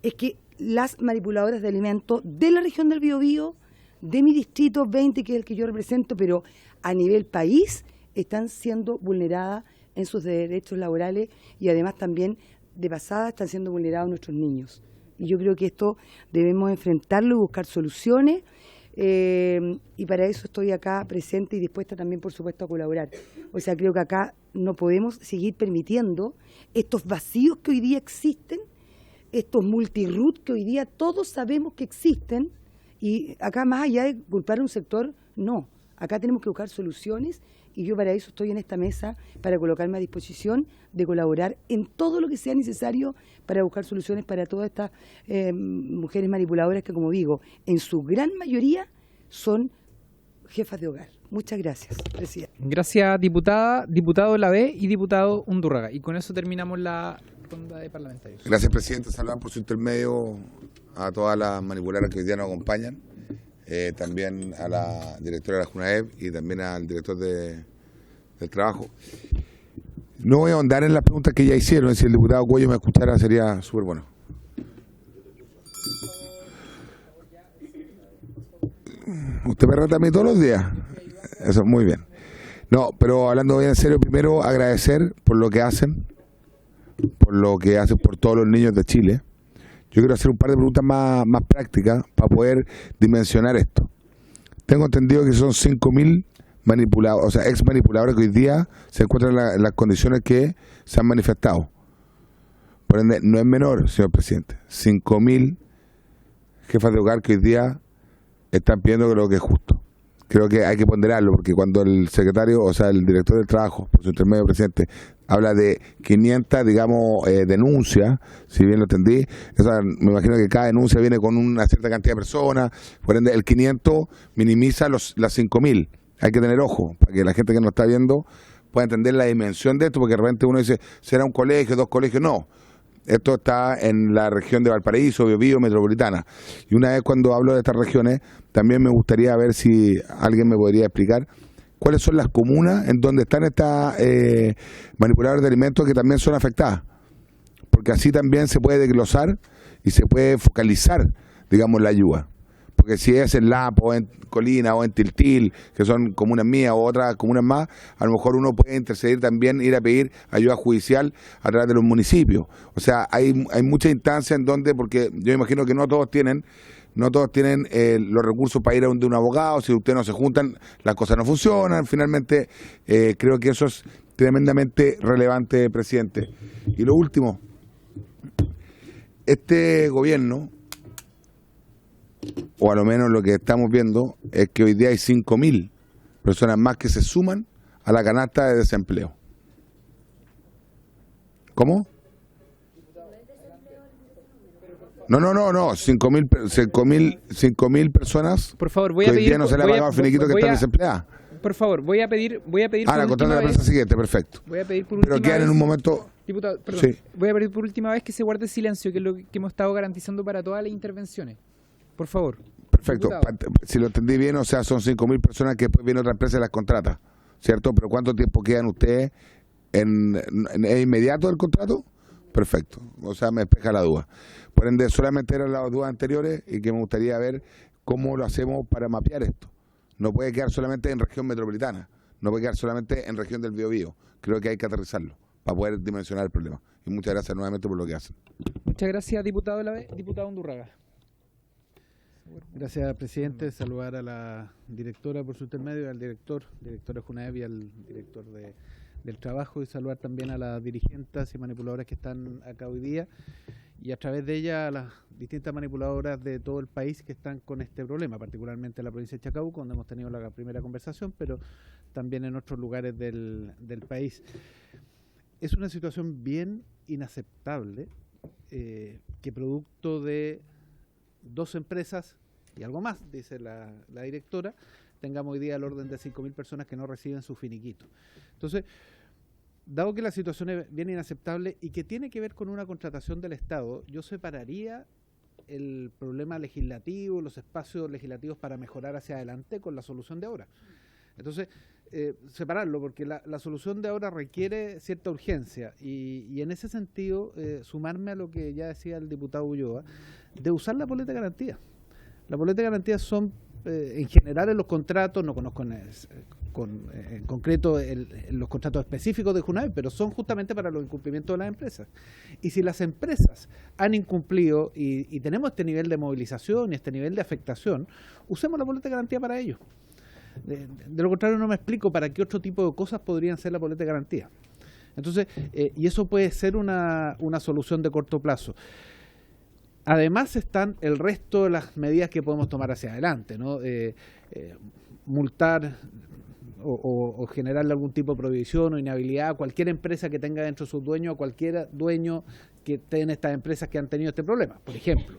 es que las manipuladoras de alimentos de la región del Biobío, de mi distrito 20, que es el que yo represento, pero a nivel país, están siendo vulneradas en sus derechos laborales y además también de pasada están siendo vulnerados nuestros niños. Y yo creo que esto debemos enfrentarlo y buscar soluciones, y para eso estoy acá presente y dispuesta también, por supuesto, a colaborar. O sea, creo que acá no podemos seguir permitiendo estos vacíos que hoy día existen, estos multirut que hoy día todos sabemos que existen, y acá más allá de culpar a un sector, no. Acá tenemos que buscar soluciones y yo para eso estoy en esta mesa, para colocarme a disposición de colaborar en todo lo que sea necesario para buscar soluciones para todas estas mujeres manipuladoras que, como digo, en su gran mayoría son jefas de hogar. Muchas gracias, presidente. Gracias, diputada, diputado Lavé y diputado Undurraga. Y con eso terminamos la ronda de parlamentarios. Gracias, presidente. Saludan por su intermedio a todas las manipuladoras que hoy día nos acompañan. También a la directora de la JUNAEP y también al director del trabajo. No voy a ahondar en las preguntas que ya hicieron. Si el diputado Cuello me escuchara sería súper bueno. Usted me reta a mí todos los días. Eso, muy bien. No, pero hablando bien en serio, primero agradecer por lo que hacen por todos los niños de Chile. Yo quiero hacer un par de preguntas más prácticas para poder dimensionar esto. Tengo entendido que son 5.000 manipulados, o sea, ex manipuladores que hoy día se encuentran en las condiciones que se han manifestado. Por ende, no es menor, señor presidente. 5.000 jefas de hogar que hoy día están pidiendo lo que es justo. Creo que hay que ponderarlo, porque cuando el secretario, o sea, el director del trabajo, por su intermedio, presidente, habla de 500, digamos, denuncias, si bien lo entendí, o sea, me imagino que cada denuncia viene con una cierta cantidad de personas, por ende, el 500 minimiza las 5.000. Hay que tener ojo, para que la gente que nos está viendo pueda entender la dimensión de esto, porque de repente uno dice, ¿será un colegio, 2 colegios? No. Esto está en la región de Valparaíso, Biobío, Metropolitana. Y una vez cuando hablo de estas regiones, también me gustaría ver si alguien me podría explicar cuáles son las comunas en donde están estas manipuladoras de alimentos que también son afectadas. Porque así también se puede desglosar y se puede focalizar, digamos, la ayuda. Porque si es en Lapo, o en Colina, o en Tiltil, que son comunas mías o otras comunas más, a lo mejor uno puede interceder también, ir a pedir ayuda judicial a través de los municipios. O sea, hay muchas instancias en donde, porque yo imagino que no todos tienen los recursos para ir a un abogado. Si ustedes no se juntan, las cosas no funcionan. Finalmente, creo que eso es tremendamente relevante, presidente. Y lo último, este gobierno, o a lo menos lo que estamos viendo, es que hoy día hay 5.000 personas más que se suman a la canasta de desempleo. ¿Cómo? No, 5.000 personas. Por favor, voy que a hoy pedir. día no se le ha pagado finiquito que están desempleadas. Por favor, voy a pedir. La contrata de la prensa siguiente, perfecto. Voy a pedir por Pero última quedan vez, en un momento. Diputado, perdón, Sí. voy a pedir por última vez que se guarde silencio, que es lo que hemos estado garantizando para todas las intervenciones. Por favor. Perfecto. Diputado. Si lo entendí bien, o sea, son 5.000 personas que después viene otra empresa y las contrata, ¿cierto? Pero ¿cuánto tiempo quedan ustedes? ¿Es inmediato el contrato? Perfecto. O sea, me despeja la duda. Por ende, solamente eran las dudas anteriores y que me gustaría ver cómo lo hacemos para mapear esto. No puede quedar solamente en región metropolitana, no puede quedar solamente en región del Biobío. Creo que hay que aterrizarlo para poder dimensionar el problema. Y muchas gracias nuevamente por lo que hacen. Muchas gracias, diputado diputado Undurraga. Gracias, presidente. Saludar a la directora por su intermedio, al directora Junaev y al director del trabajo, y saludar también a las dirigentes y manipuladoras que están acá hoy día, y a través de ella a las distintas manipuladoras de todo el país que están con este problema, particularmente en la provincia de Chacabuco, donde hemos tenido la primera conversación, pero también en otros lugares del país. Es una situación bien inaceptable que producto de dos empresas y algo más, dice la directora, tengamos hoy día al orden de 5.000 personas que no reciben su finiquito. Entonces, dado que la situación es bien inaceptable y que tiene que ver con una contratación del Estado, yo separaría el problema legislativo, los espacios legislativos para mejorar hacia adelante con la solución de ahora. Entonces, separarlo, porque la solución de ahora requiere cierta urgencia y en ese sentido, sumarme a lo que ya decía el diputado Ulloa, de usar la boleta de garantía. Las boletas de garantía son, en general en los contratos, no conozco en concreto los contratos específicos de Junaev, pero son justamente para los incumplimientos de las empresas. Y si las empresas han incumplido y tenemos este nivel de movilización y este nivel de afectación, usemos la boleta de garantía para ello. De lo contrario, no me explico para qué otro tipo de cosas podrían ser la boleta de garantía. Entonces, y eso puede ser una solución de corto plazo. Además están el resto de las medidas que podemos tomar hacia adelante, ¿no? Multar o generarle algún tipo de prohibición o inhabilidad a cualquier empresa que tenga dentro de sus dueños, a cualquier dueño que esté en estas empresas que han tenido este problema, por ejemplo.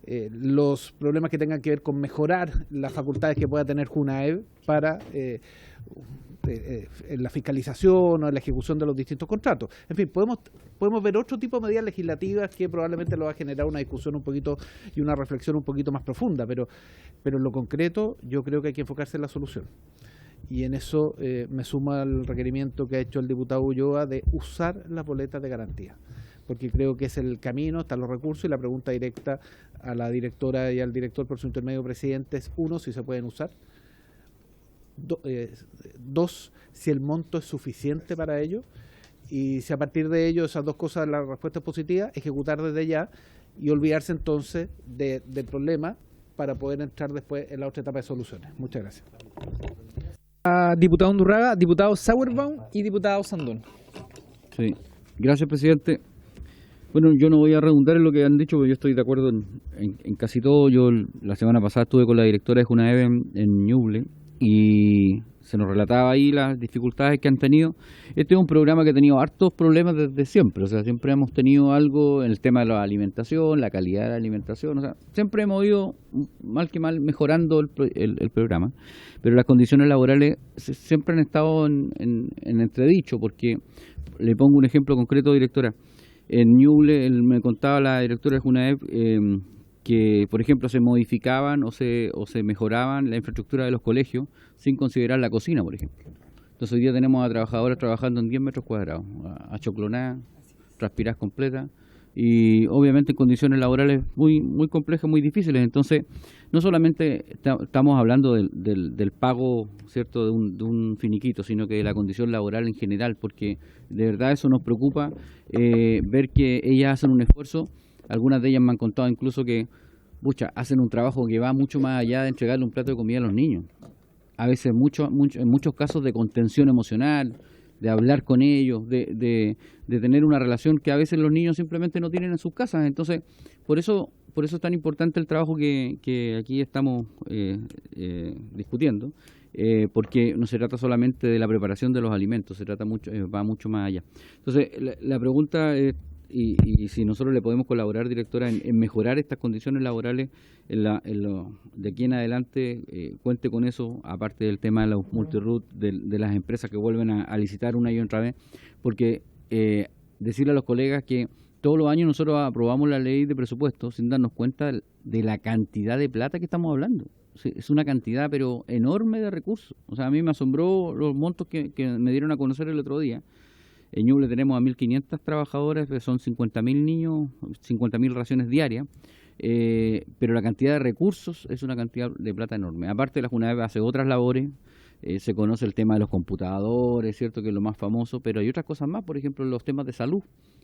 Los problemas que tengan que ver con mejorar las facultades que pueda tener Junaev para en la fiscalización o en la ejecución de los distintos contratos. En fin, podemos ver otro tipo de medidas legislativas que probablemente lo va a generar una discusión un poquito y una reflexión un poquito más profunda, pero en lo concreto yo creo que hay que enfocarse en la solución. Y en eso me suma el requerimiento que ha hecho el diputado Ulloa de usar las boletas de garantía, porque creo que es el camino, están los recursos, y la pregunta directa a la directora y al director por su intermedio, presidente, es: uno, si se pueden usar; dos, si el monto es suficiente para ello, y si a partir de ello, esas dos cosas, la respuesta es positiva, ejecutar desde ya y olvidarse entonces del problema para poder entrar después en la otra etapa de soluciones. Muchas gracias. Diputado Undurraga, diputado Sauerbaum y diputado Sandón. Sí, gracias, presidente. Bueno, yo no voy a redundar en lo que han dicho, porque yo estoy de acuerdo en casi todo. Yo la semana pasada estuve con la directora de Junaev en Ñuble y se nos relataba ahí las dificultades que han tenido. Este es un programa que ha tenido hartos problemas desde siempre, o sea, siempre hemos tenido algo en el tema de la alimentación, la calidad de la alimentación, o sea, siempre hemos ido mal que mal mejorando el programa, pero las condiciones laborales siempre han estado en entredicho, porque le pongo un ejemplo concreto, directora. En Ñuble me contaba la directora de Junaev que, por ejemplo, se modificaban o se mejoraban la infraestructura de los colegios sin considerar la cocina, por ejemplo. Entonces hoy día tenemos a trabajadoras trabajando en 10 metros cuadrados, achoclonadas, transpiradas completas, y obviamente en condiciones laborales muy complejas, muy difíciles. Entonces, no solamente estamos hablando del pago, ¿cierto?, de un finiquito, sino que de la condición laboral en general, porque de verdad eso nos preocupa, ver que ellas hacen un esfuerzo. Algunas de ellas me han contado incluso que hacen un trabajo que va mucho más allá de entregarle un plato de comida a los niños. A veces en muchos casos de contención emocional, de hablar con ellos, de tener una relación que a veces los niños simplemente no tienen en sus casas. Entonces, por eso es tan importante el trabajo que aquí estamos discutiendo, porque no se trata solamente de la preparación de los alimentos, va mucho más allá. Entonces, la pregunta es y si nosotros le podemos colaborar, directora, en mejorar estas condiciones laborales de aquí en adelante, cuente con eso, aparte del tema de los multiroot, de las empresas que vuelven a licitar una y otra vez, porque decirle a los colegas que todos los años nosotros aprobamos la ley de presupuesto sin darnos cuenta de la cantidad de plata que estamos hablando. Es una cantidad pero enorme de recursos. O sea, a mí me asombró los montos que me dieron a conocer el otro día. En Ñuble tenemos a 1.500 trabajadores, son 50.000 niños, 50.000 raciones diarias, pero la cantidad de recursos es una cantidad de plata enorme. Aparte, la JUNAEV hace otras labores, se conoce el tema de los computadores, cierto que es lo más famoso, pero hay otras cosas más, por ejemplo, los temas de salud,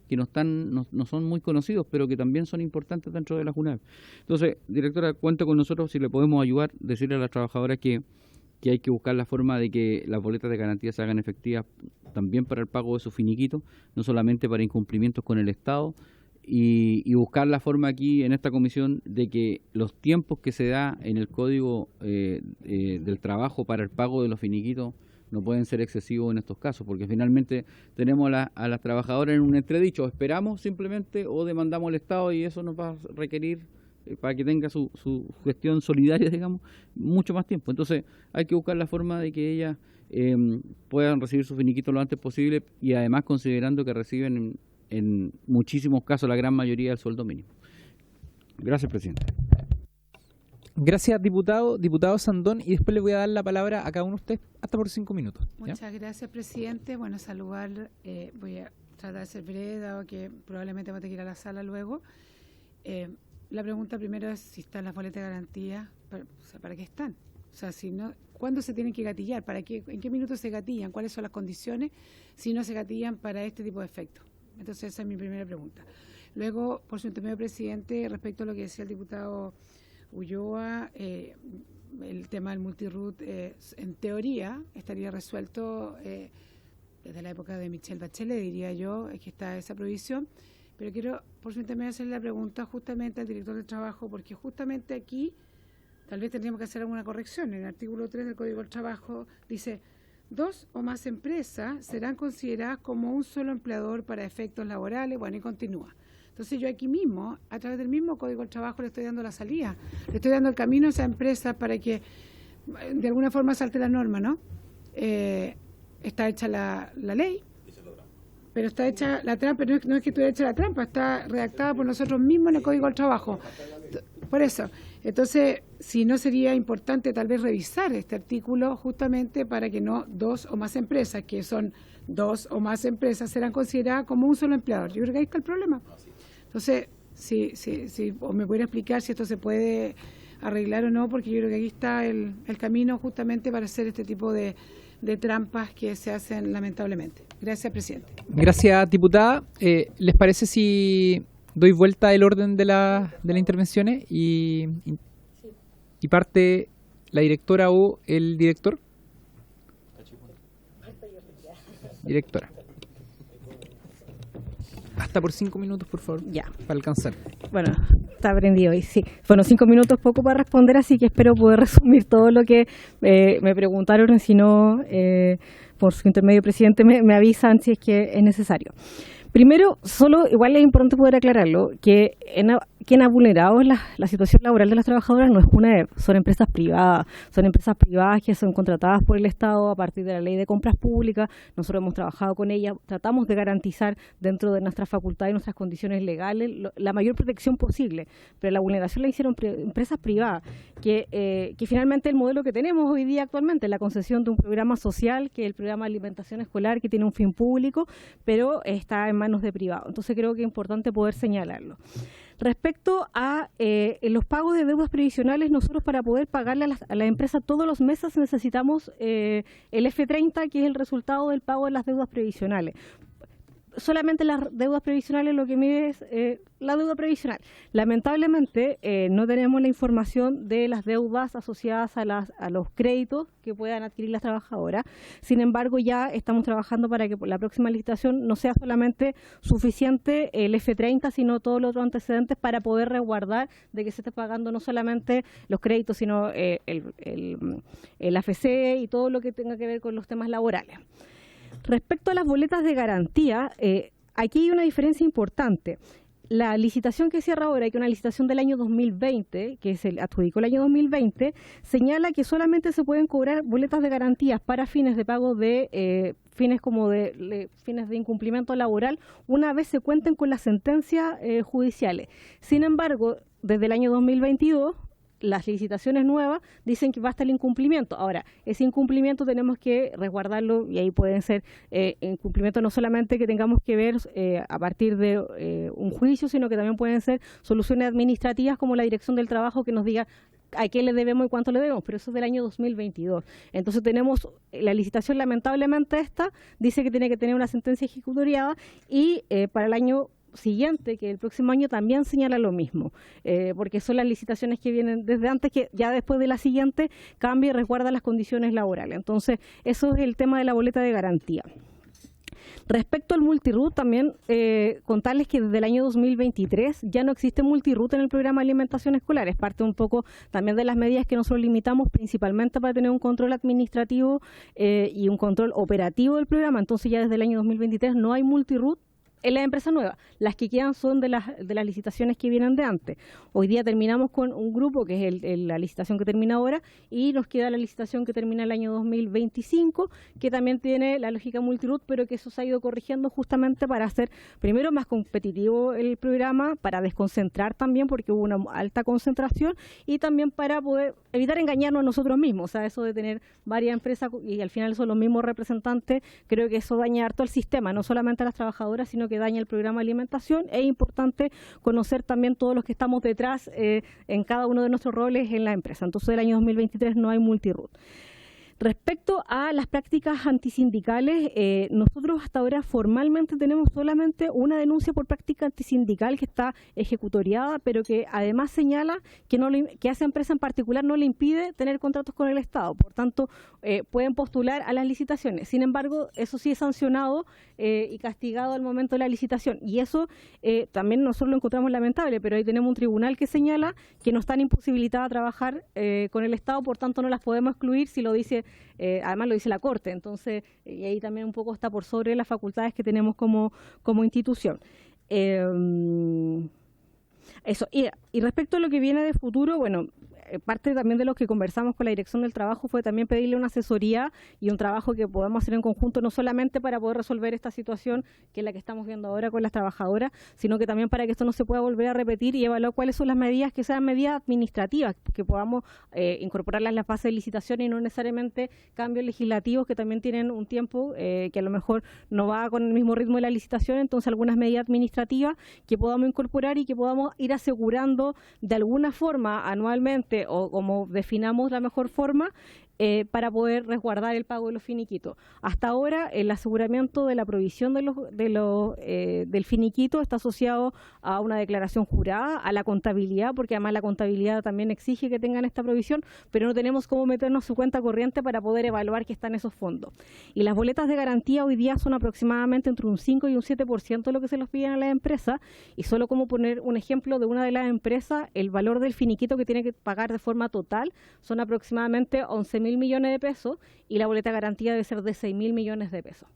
que no son muy conocidos, pero que también son importantes dentro de la JUNAEV. Entonces, directora, cuenta con nosotros si le podemos ayudar, decirle a las trabajadoras que hay que buscar la forma de que las boletas de garantía se hagan efectivas también para el pago de su finiquito, no solamente para incumplimientos con el Estado, y buscar la forma aquí en esta comisión de que los tiempos que se da en el Código del Trabajo para el pago de los finiquitos no pueden ser excesivos en estos casos, porque finalmente tenemos a las trabajadoras en un entredicho: esperamos simplemente o demandamos al Estado, y eso nos va a requerir, para que tenga su gestión solidaria, digamos, mucho más tiempo. Entonces hay que buscar la forma de que ellas puedan recibir su finiquito lo antes posible, y además considerando que reciben en muchísimos casos, la gran mayoría, del sueldo mínimo. Gracias, presidente. Gracias, diputado. Diputado Sandón, y después le voy a dar la palabra a cada uno de ustedes hasta por 5 minutos. ¿Ya? Muchas gracias, presidente. Bueno, saludar, voy a tratar de ser breve, dado que probablemente voy a tener que ir a la sala luego. La pregunta primero es si están las boletas de garantía, ¿para qué están? O sea, si no, ¿cuándo se tienen que gatillar? ¿En qué minutos se gatillan? ¿Cuáles son las condiciones si no se gatillan para este tipo de efectos? Entonces esa es mi primera pregunta. Luego, por su intermedio, presidente, respecto a lo que decía el diputado Ulloa, el tema del multiroot, en teoría, estaría resuelto desde la época de Michelle Bachelet, diría yo, que está esa prohibición. Pero quiero, por su intermedio, hacerle la pregunta justamente al director del trabajo, porque justamente aquí tal vez tendríamos que hacer alguna corrección. En el artículo 3 del Código del Trabajo dice: 2 o más empresas serán consideradas como un solo empleador para efectos laborales. Bueno, y continúa. Entonces yo aquí mismo, a través del mismo Código del Trabajo, le estoy dando la salida, le estoy dando el camino a esa empresa para que de alguna forma salte la norma, ¿no? Está hecha la ley, pero está hecha la trampa, no es que estuviera hecha la trampa, está redactada por nosotros mismos en el Código del Trabajo. Por eso, entonces, si no sería importante tal vez revisar este artículo justamente para que no 2 o más empresas, que son 2 o más empresas, serán consideradas como un solo empleador. Yo creo que ahí está el problema. Entonces, si o me pudiera explicar si esto se puede arreglar o no, porque yo creo que aquí está el camino justamente para hacer este tipo de trampas que se hacen lamentablemente. Gracias, presidente. Gracias, diputada. ¿Les parece si doy vuelta el orden de las intervenciones y parte la directora o el director? Directora. Hasta por 5 minutos, por favor. Ya. Para alcanzar. Bueno, está prendido hoy, sí. Bueno, 5 minutos poco para responder, así que espero poder resumir todo lo que me preguntaron. Si no, por su intermedio, presidente, me avisan si es que es necesario. Primero, solo igual es importante poder aclararlo, que quien ha vulnerado la situación laboral de las trabajadoras no es JUNAEV, son empresas privadas que son contratadas por el Estado a partir de la ley de compras públicas. Nosotros hemos trabajado con ellas, tratamos de garantizar dentro de nuestras facultades y nuestras condiciones legales la mayor protección posible, pero la vulneración la hicieron empresas privadas, que finalmente el modelo que tenemos hoy día actualmente, la concesión de un programa social, que es el programa de alimentación escolar, que tiene un fin público, pero está en manos de privados. Entonces creo que es importante poder señalarlo. Respecto a los pagos de deudas previsionales, nosotros para poder pagarle a la empresa todos los meses necesitamos el F30, que es el resultado del pago de las deudas previsionales. Solamente las deudas previsionales, lo que mide es la deuda previsional. Lamentablemente no tenemos la información de las deudas asociadas a los créditos que puedan adquirir las trabajadoras. Sin embargo, ya estamos trabajando para que la próxima licitación no sea solamente suficiente el F30, sino todos los otros antecedentes para poder resguardar de que se esté pagando no solamente los créditos, sino el AFC y todo lo que tenga que ver con los temas laborales. Respecto a las boletas de garantía, aquí hay una diferencia importante. La licitación que cierra ahora, que es una licitación del año 2020, que se adjudicó el año 2020, señala que solamente se pueden cobrar boletas de garantías para fines de pago de fines como fines de incumplimiento laboral una vez se cuenten con las sentencias judiciales. Sin embargo, desde el año 2022, las licitaciones nuevas dicen que basta el incumplimiento. Ahora, ese incumplimiento tenemos que resguardarlo y ahí pueden ser incumplimientos no solamente que tengamos que ver a partir de un juicio, sino que también pueden ser soluciones administrativas como la Dirección del Trabajo que nos diga a qué le debemos y cuánto le debemos, pero eso es del año 2022. Entonces tenemos la licitación, lamentablemente esta, dice que tiene que tener una sentencia ejecutoriada y para el año siguiente, que el próximo año también señala lo mismo, porque son las licitaciones que vienen desde antes, que ya después de la siguiente cambia y resguarda las condiciones laborales. Entonces, eso es el tema de la boleta de garantía. Respecto al multiroot, también contarles que desde el año 2023 ya no existe multiroot en el programa de alimentación escolar. Es parte un poco también de las medidas que nosotros limitamos principalmente para tener un control administrativo y un control operativo del programa. Entonces ya desde el año 2023 no hay multiroot en la empresa nueva. Las que quedan son de las licitaciones que vienen de antes. Hoy día terminamos con un grupo que es la licitación que termina ahora y nos queda la licitación que termina el año 2025, que también tiene la lógica multiroot, pero que eso se ha ido corrigiendo justamente para hacer primero más competitivo el programa, para desconcentrar también porque hubo una alta concentración y también para poder evitar engañarnos nosotros mismos. O sea, eso de tener varias empresas y al final son los mismos representantes, creo que eso daña harto al sistema, no solamente a las trabajadoras, sino que daña el programa de alimentación. Es importante conocer también todos los que estamos detrás en cada uno de nuestros roles en la empresa. Entonces, el año 2023 no hay multiroot. Respecto a las prácticas antisindicales, nosotros hasta ahora formalmente tenemos solamente una denuncia por práctica antisindical que está ejecutoriada, pero que además señala que a esa empresa en particular no le impide tener contratos con el Estado. Por tanto, pueden postular a las licitaciones. Sin embargo, eso sí es sancionado y castigado al momento de la licitación. Y eso también nosotros lo encontramos lamentable, pero ahí tenemos un tribunal que señala que no están imposibilitadas a trabajar con el Estado, por tanto no las podemos excluir si lo dice. Además lo dice la Corte, entonces, y ahí también un poco está por sobre las facultades que tenemos como institución. Eso, y respecto a lo que viene de futuro, bueno, parte también de lo que conversamos con la Dirección del Trabajo fue también pedirle una asesoría y un trabajo que podamos hacer en conjunto, no solamente para poder resolver esta situación que es la que estamos viendo ahora con las trabajadoras, sino que también para que esto no se pueda volver a repetir y evaluar cuáles son las medidas que sean medidas administrativas, que podamos incorporarlas en la fase de licitación y no necesariamente cambios legislativos que también tienen un tiempo que a lo mejor no va con el mismo ritmo de la licitación, entonces algunas medidas administrativas que podamos incorporar y que podamos ir asegurando de alguna forma anualmente o como definamos la mejor forma para poder resguardar el pago de los finiquitos. Hasta ahora el aseguramiento de la provisión del finiquito está asociado a una declaración jurada, a la contabilidad, porque además la contabilidad también exige que tengan esta provisión, pero no tenemos cómo meternos su cuenta corriente para poder evaluar que están esos fondos. Y las boletas de garantía hoy día son aproximadamente entre un 5 y un 7% de lo que se los piden a las empresas, y solo como poner un ejemplo de una de las empresas, el valor del finiquito que tiene que pagar de forma total son aproximadamente 11.000 millones de pesos y la boleta de garantía debe ser de 6.000 millones de pesos.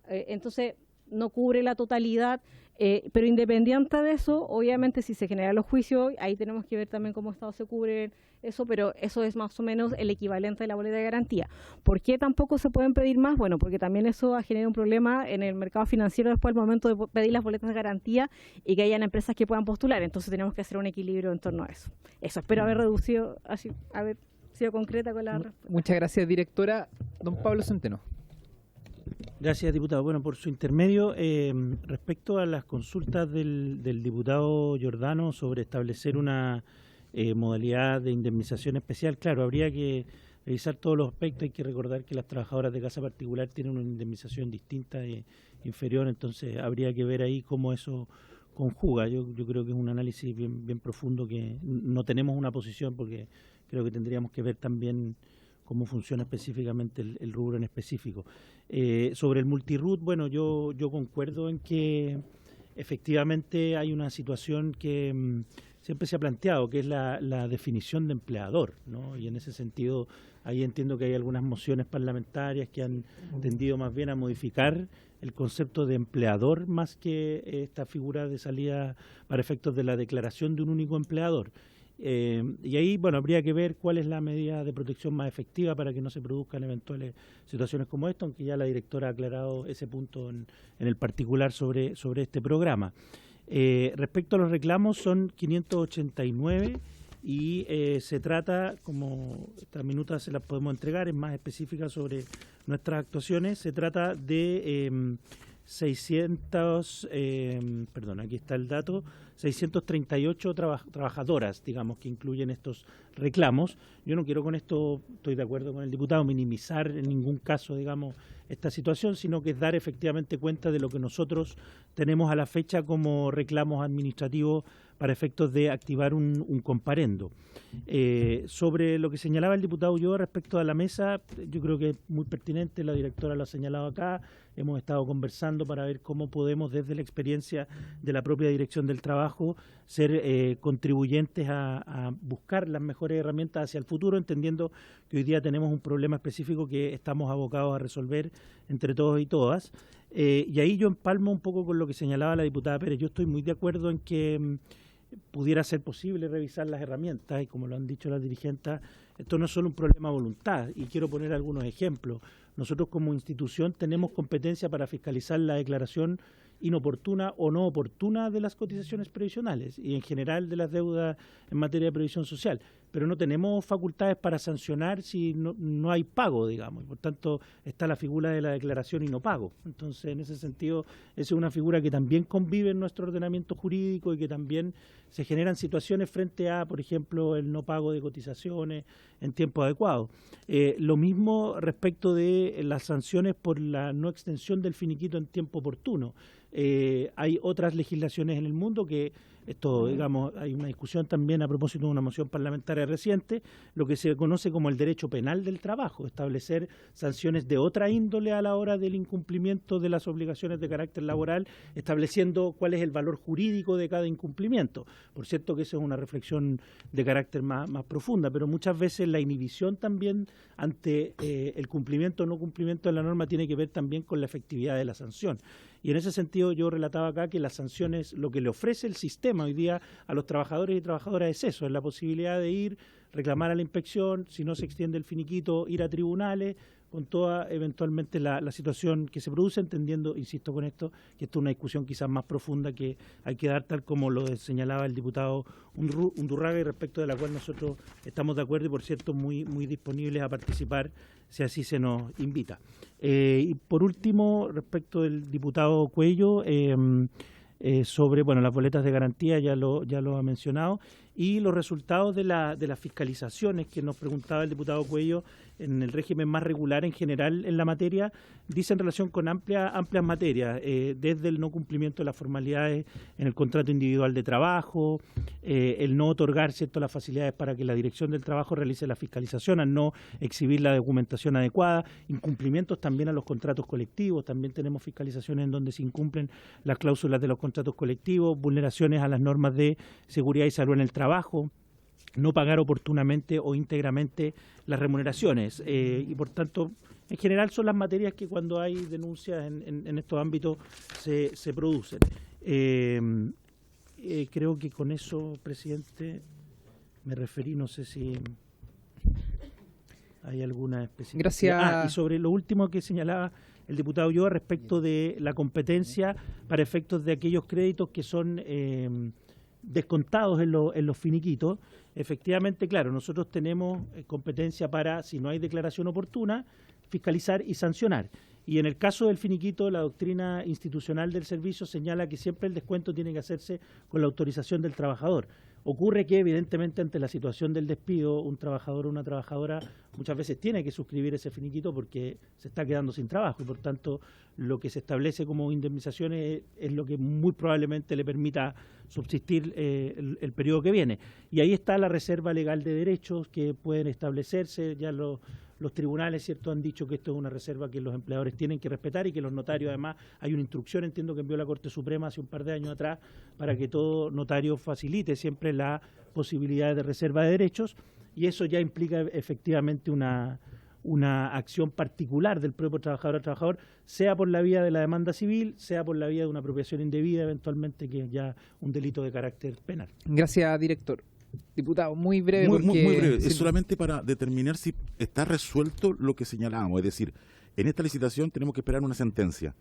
Entonces, no cubre la totalidad, pero independiente de eso, obviamente si se generan los juicios, ahí tenemos que ver también cómo Estado se cubre eso, pero eso es más o menos el equivalente de la boleta de garantía. ¿Por qué tampoco se pueden pedir más? Bueno, porque también eso ha generado un problema en el mercado financiero después al momento de pedir las boletas de garantía y que hayan empresas que puedan postular, entonces tenemos que hacer un equilibrio en torno a eso. Eso, espero haber reducido, así, haber sido concreta con la respuesta. Muchas gracias, directora. Don Pablo Centeno. Gracias, diputado. Bueno, por su intermedio, respecto a las consultas del diputado Giordano sobre establecer una modalidad de indemnización especial, claro, habría que revisar todos los aspectos. Hay que recordar que las trabajadoras de casa particular tienen una indemnización distinta e inferior, entonces habría que ver ahí cómo eso conjuga. Yo creo que es un análisis bien profundo, que no tenemos una posición porque creo que tendríamos que ver también cómo funciona específicamente el rubro en específico. Sobre el multiroot, bueno, yo concuerdo en que efectivamente hay una situación que siempre se ha planteado, que es la definición de empleador, ¿no? Y en ese sentido, ahí entiendo que hay algunas mociones parlamentarias que han tendido más bien a modificar el concepto de empleador más que esta figura de salida para efectos de la declaración de un único empleador. Y ahí, bueno, habría que ver cuál es la medida de protección más efectiva para que no se produzcan eventuales situaciones como esta, aunque ya la directora ha aclarado ese punto en el particular sobre este programa. Respecto a los reclamos, son 589 y se trata, como esta minuta se las podemos entregar, es más específica sobre nuestras actuaciones, se trata de aquí está el dato, 638 trabajadoras, digamos, que incluyen estos reclamos. Yo no quiero con esto, estoy de acuerdo con el diputado, minimizar en ningún caso, digamos, esta situación, sino que es dar efectivamente cuenta de lo que nosotros tenemos a la fecha como reclamos administrativos para efectos de activar un comparendo. Sobre lo que señalaba el diputado Ulloa respecto a la mesa, yo creo que es muy pertinente, la directora lo ha señalado acá, hemos estado conversando para ver cómo podemos desde la experiencia de la propia Dirección del Trabajo ser contribuyentes a buscar las mejores herramientas hacia el futuro, entendiendo que hoy día tenemos un problema específico que estamos abocados a resolver entre todos y todas. Y ahí yo empalmo un poco con lo que señalaba la diputada Pérez. Yo estoy muy de acuerdo en que pudiera ser posible revisar las herramientas y, como lo han dicho las dirigentes, esto no es solo un problema de voluntad, y quiero poner algunos ejemplos. Nosotros como institución tenemos competencia para fiscalizar la declaración inoportuna o no oportuna de las cotizaciones previsionales y en general de las deudas en materia de previsión social, pero no tenemos facultades para sancionar si no hay pago, digamos, y por tanto está la figura de la declaración y no pago. Entonces, en ese sentido, esa es una figura que también convive en nuestro ordenamiento jurídico y que también se generan situaciones frente a, por ejemplo, el no pago de cotizaciones en tiempo adecuado. Lo mismo respecto de las sanciones por la no extensión del finiquito en tiempo oportuno. Hay otras legislaciones en el mundo que esto, digamos, hay una discusión también a propósito de una moción parlamentaria reciente, lo que se conoce como el derecho penal del trabajo, establecer sanciones de otra índole a la hora del incumplimiento de las obligaciones de carácter laboral, estableciendo cuál es el valor jurídico de cada incumplimiento. Por cierto que esa es una reflexión de carácter más profunda, pero muchas veces la inhibición también ante el cumplimiento o no cumplimiento de la norma tiene que ver también con la efectividad de la sanción. Y en ese sentido yo relataba acá que las sanciones, lo que le ofrece el sistema hoy día a los trabajadores y trabajadoras es eso, es la posibilidad de ir, reclamar a la inspección, si no se extiende el finiquito, ir a tribunales, con toda eventualmente la situación que se produce, entendiendo, insisto con esto, que esto es una discusión quizás más profunda que hay que dar, tal como lo señalaba el diputado Undurraga, y respecto de la cual nosotros estamos de acuerdo y, por cierto, muy disponibles a participar si así se nos invita. Y por último, respecto del diputado Cuello, sobre las boletas de garantía, ya lo ha mencionado, y los resultados de las fiscalizaciones que nos preguntaba el diputado Cuello en el régimen más regular en general en la materia, dice en relación con amplias materias, desde el no cumplimiento de las formalidades en el contrato individual de trabajo, el no otorgar las facilidades para que la Dirección del Trabajo realice la fiscalización, al no exhibir la documentación adecuada, incumplimientos también a los contratos colectivos, también tenemos fiscalizaciones en donde se incumplen las cláusulas de los contratos colectivos, vulneraciones a las normas de seguridad y salud en el trabajo, no pagar oportunamente o íntegramente las remuneraciones, y por tanto en general son las materias que cuando hay denuncias en estos ámbitos se producen. Creo que con eso, presidente, me referí, no sé si hay alguna especificidad. Gracias. Y sobre lo último que señalaba el diputado Ulloa respecto de la competencia para efectos de aquellos créditos que son descontados en los finiquitos. Efectivamente, claro, nosotros tenemos competencia para, si no hay declaración oportuna, fiscalizar y sancionar. Y en el caso del finiquito, la doctrina institucional del servicio señala que siempre el descuento tiene que hacerse con la autorización del trabajador. Ocurre que, evidentemente, ante la situación del despido, un trabajador o una trabajadora muchas veces tiene que suscribir ese finiquito porque se está quedando sin trabajo y, por tanto, lo que se establece como indemnizaciones es lo que muy probablemente le permita subsistir el periodo que viene. Y ahí está la reserva legal de derechos que pueden establecerse, ya lo los tribunales, ¿cierto?, han dicho que esto es una reserva que los empleadores tienen que respetar y que los notarios, además, hay una instrucción, entiendo que envió la Corte Suprema hace un par de años atrás, para que todo notario facilite siempre la posibilidad de reserva de derechos, y eso ya implica efectivamente una acción particular del propio trabajador a trabajador, sea por la vía de la demanda civil, sea por la vía de una apropiación indebida, eventualmente, que es ya un delito de carácter penal. Gracias, director. Diputado, muy breve. Muy breve. Es solamente para determinar si está resuelto lo que señalábamos. Es decir, en esta licitación tenemos que esperar una sentencia.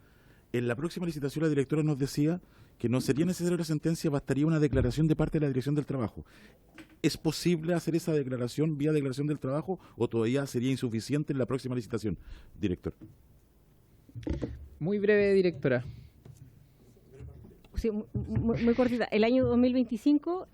En la próxima licitación la directora nos decía que no sería necesaria la sentencia, bastaría una declaración de parte de la Dirección del Trabajo. ¿Es posible hacer esa declaración vía declaración del trabajo o todavía sería insuficiente en la próxima licitación, director? Muy breve, directora. Sí, muy cortita. El año 2025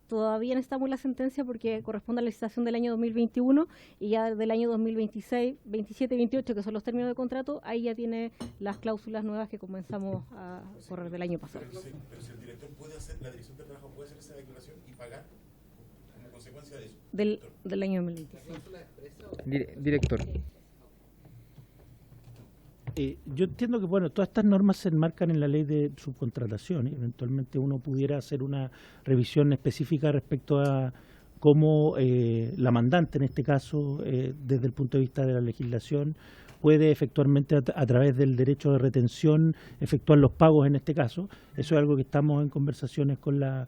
todavía necesitamos la sentencia porque corresponde a la licitación del año 2021 y ya del año 2026, 27 y 28, que son los términos de contrato, ahí ya tiene las cláusulas nuevas que comenzamos a correr del año pasado. Pero si el director puede hacer, la Dirección del Trabajo puede hacer esa declaración y pagar como consecuencia de eso. Del año 2026. Director. Yo entiendo que todas estas normas se enmarcan en la ley de subcontratación, y eventualmente uno pudiera hacer una revisión específica respecto a cómo la mandante, en este caso, desde el punto de vista de la legislación, puede efectualmente a través del derecho de retención efectuar los pagos en este caso. Eso es algo que estamos en conversaciones con la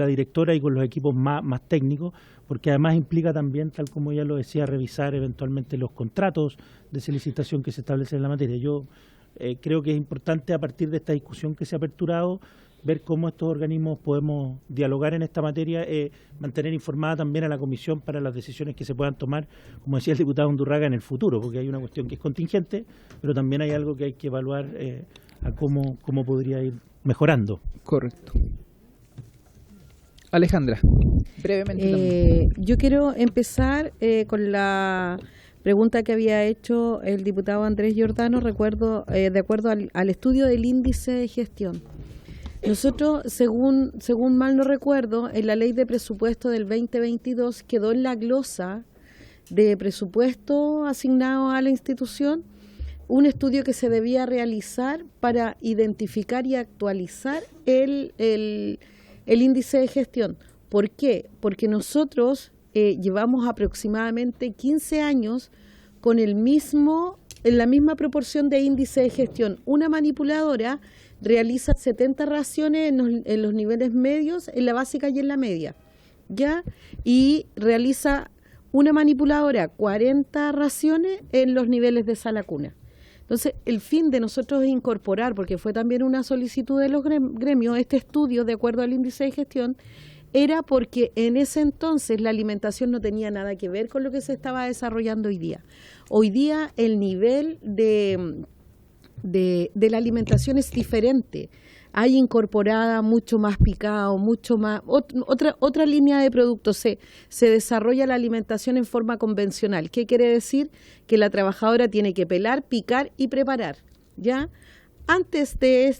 directora y con los equipos más técnicos, porque además implica también, tal como ya lo decía, revisar eventualmente los contratos de licitación que se establecen en la materia. Yo creo que es importante, a partir de esta discusión que se ha aperturado, ver cómo estos organismos podemos dialogar en esta materia, mantener informada también a la Comisión para las decisiones que se puedan tomar, como decía el diputado Undurraga, en el futuro, porque hay una cuestión que es contingente, pero también hay algo que hay que evaluar a cómo podría ir mejorando. Correcto. Alejandra, brevemente. Yo quiero empezar con la pregunta que había hecho el diputado Andrés Giordano, de acuerdo al estudio del índice de gestión. Nosotros, según mal no recuerdo, en la ley de presupuesto del 2022 quedó en la glosa de presupuesto asignado a la institución un estudio que se debía realizar para identificar y actualizar el índice de gestión. ¿Por qué? Porque nosotros llevamos aproximadamente 15 años con en la misma proporción de índice de gestión. Una manipuladora realiza 70 raciones en los niveles medios, en la básica y en la media, ¿ya? Y realiza una manipuladora 40 raciones en los niveles de sala cuna. Entonces, el fin de nosotros es incorporar, porque fue también una solicitud de los gremios, este estudio de acuerdo al índice de gestión, era porque en ese entonces la alimentación no tenía nada que ver con lo que se estaba desarrollando hoy día. Hoy día el nivel de la alimentación es diferente. Hay incorporada mucho más picado, mucho más otra línea de productos. Se desarrolla la alimentación en forma convencional. ¿Qué quiere decir? Que la trabajadora tiene que pelar, picar y preparar, ¿ya? Antes de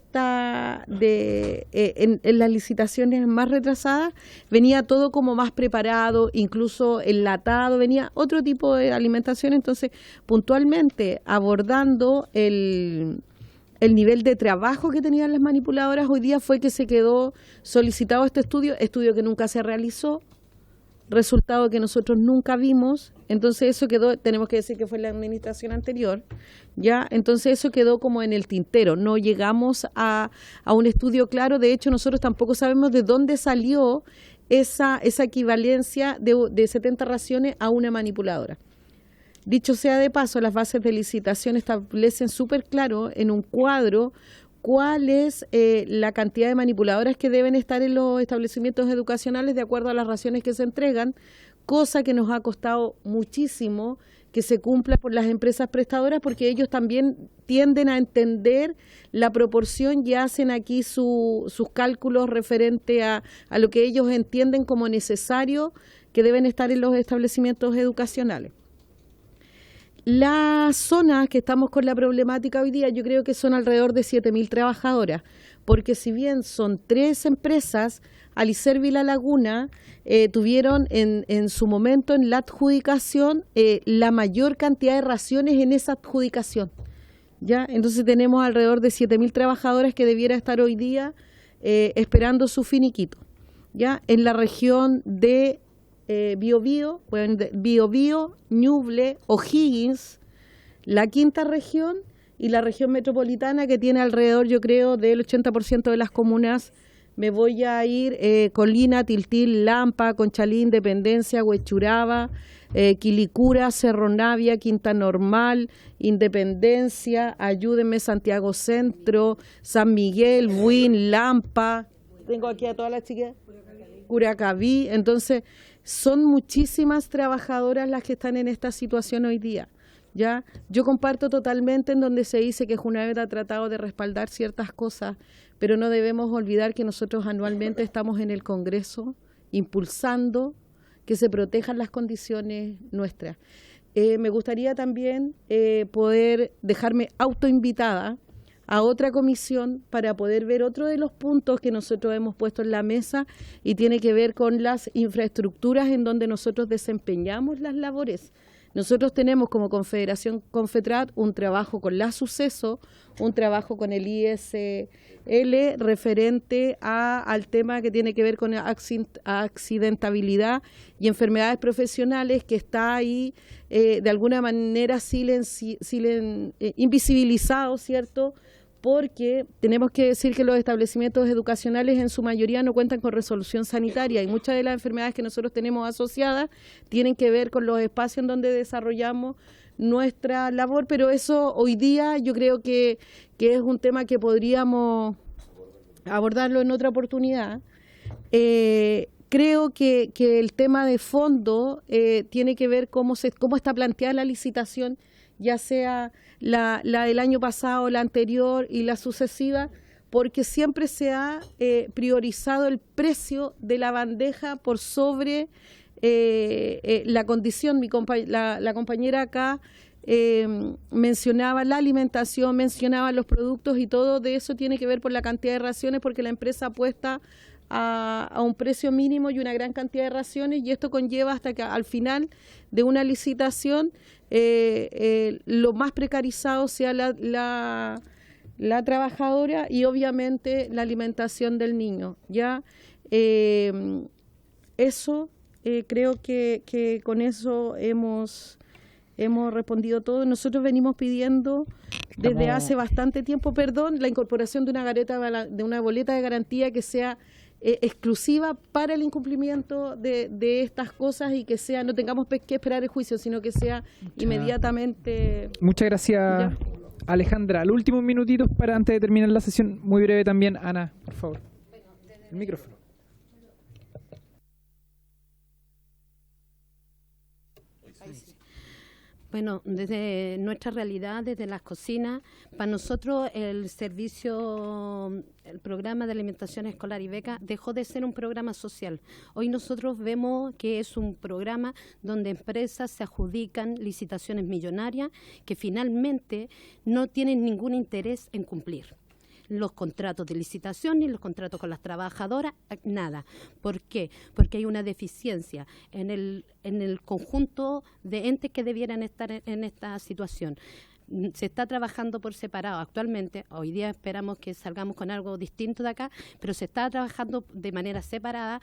en las licitaciones más retrasadas venía todo como más preparado, incluso enlatado, venía otro tipo de alimentación. Entonces, puntualmente abordando el nivel de trabajo que tenían las manipuladoras, hoy día fue que se quedó solicitado este estudio que nunca se realizó, resultado que nosotros nunca vimos. Entonces eso quedó, tenemos que decir que fue la administración anterior, ¿ya? Entonces eso quedó como en el tintero, no llegamos a un estudio claro. De hecho, nosotros tampoco sabemos de dónde salió esa equivalencia de 70 raciones a una manipuladora. Dicho sea de paso, las bases de licitación establecen súper claro en un cuadro cuál es la cantidad de manipuladoras que deben estar en los establecimientos educacionales de acuerdo a las raciones que se entregan, cosa que nos ha costado muchísimo que se cumpla por las empresas prestadoras, porque ellos también tienden a entender la proporción y hacen aquí sus cálculos referente a lo que ellos entienden como necesario que deben estar en los establecimientos educacionales. Las zonas que estamos con la problemática hoy día, yo creo que son alrededor de 7.000 trabajadoras, porque si bien son 3 empresas, Alicervi y La Laguna tuvieron en su momento en la adjudicación la mayor cantidad de raciones en esa adjudicación. ¿Ya? Entonces tenemos alrededor de 7.000 trabajadoras que debiera estar hoy día esperando su finiquito. ¿Ya? En la región de Biobío, Ñuble, O'Higgins, la quinta región y la región metropolitana, que tiene alrededor, yo creo, del 80% de las comunas. Me voy a ir Colina, Tiltil, Lampa, Conchalí, Independencia, Huechuraba, Quilicura, Cerro Navia, Quinta Normal, Independencia, ayúdenme, Santiago Centro, San Miguel, Buin, Lampa. Tengo aquí a todas las chicas. Curacaví. Entonces, son muchísimas trabajadoras las que están en esta situación hoy día. ¿Ya? Yo comparto totalmente en donde se dice que Junaed ha tratado de respaldar ciertas cosas, pero no debemos olvidar que nosotros anualmente estamos en el Congreso impulsando que se protejan las condiciones nuestras. Me gustaría también poder dejarme autoinvitada a otra comisión para poder ver otro de los puntos que nosotros hemos puesto en la mesa y tiene que ver con las infraestructuras en donde nosotros desempeñamos las labores. Nosotros tenemos como Confederación Confetrat un trabajo con la Suceso, un trabajo con el ISL referente al tema que tiene que ver con accidentabilidad y enfermedades profesionales, que está ahí de alguna manera invisibilizado, ¿cierto?, porque tenemos que decir que los establecimientos educacionales en su mayoría no cuentan con resolución sanitaria y muchas de las enfermedades que nosotros tenemos asociadas tienen que ver con los espacios en donde desarrollamos nuestra labor, pero eso hoy día yo creo que es un tema que podríamos abordarlo en otra oportunidad. Creo que el tema de fondo tiene que ver cómo está planteada la licitación, ya sea la del año pasado, la anterior y la sucesiva, porque siempre se ha priorizado el precio de la bandeja por sobre la condición. La compañera acá mencionaba la alimentación, mencionaba los productos, y todo de eso tiene que ver por la cantidad de raciones, porque la empresa apuesta a un precio mínimo y una gran cantidad de raciones, y esto conlleva hasta que al final de una licitación lo más precarizado sea la trabajadora y obviamente la alimentación del niño. Ya eso creo que con eso hemos respondido todo. Nosotros venimos pidiendo desde hace bastante tiempo, la incorporación de una boleta de garantía que sea exclusiva para el incumplimiento de estas cosas y que no tengamos que esperar el juicio, sino que sea inmediatamente. Muchas gracias, ¿ya? Alejandra. Los últimos minutitos para antes de terminar la sesión, muy breve también. Ana, por favor. El micrófono. Bueno, desde nuestra realidad, desde las cocinas, para nosotros el programa de alimentación escolar y beca dejó de ser un programa social. Hoy nosotros vemos que es un programa donde empresas se adjudican licitaciones millonarias que finalmente no tienen ningún interés en cumplir los contratos de licitación ni los contratos con las trabajadoras, nada. ¿Por qué? Porque hay una deficiencia en el conjunto de entes que debieran estar en esta situación. Se está trabajando por separado actualmente. Hoy día esperamos que salgamos con algo distinto de acá, pero se está trabajando de manera separada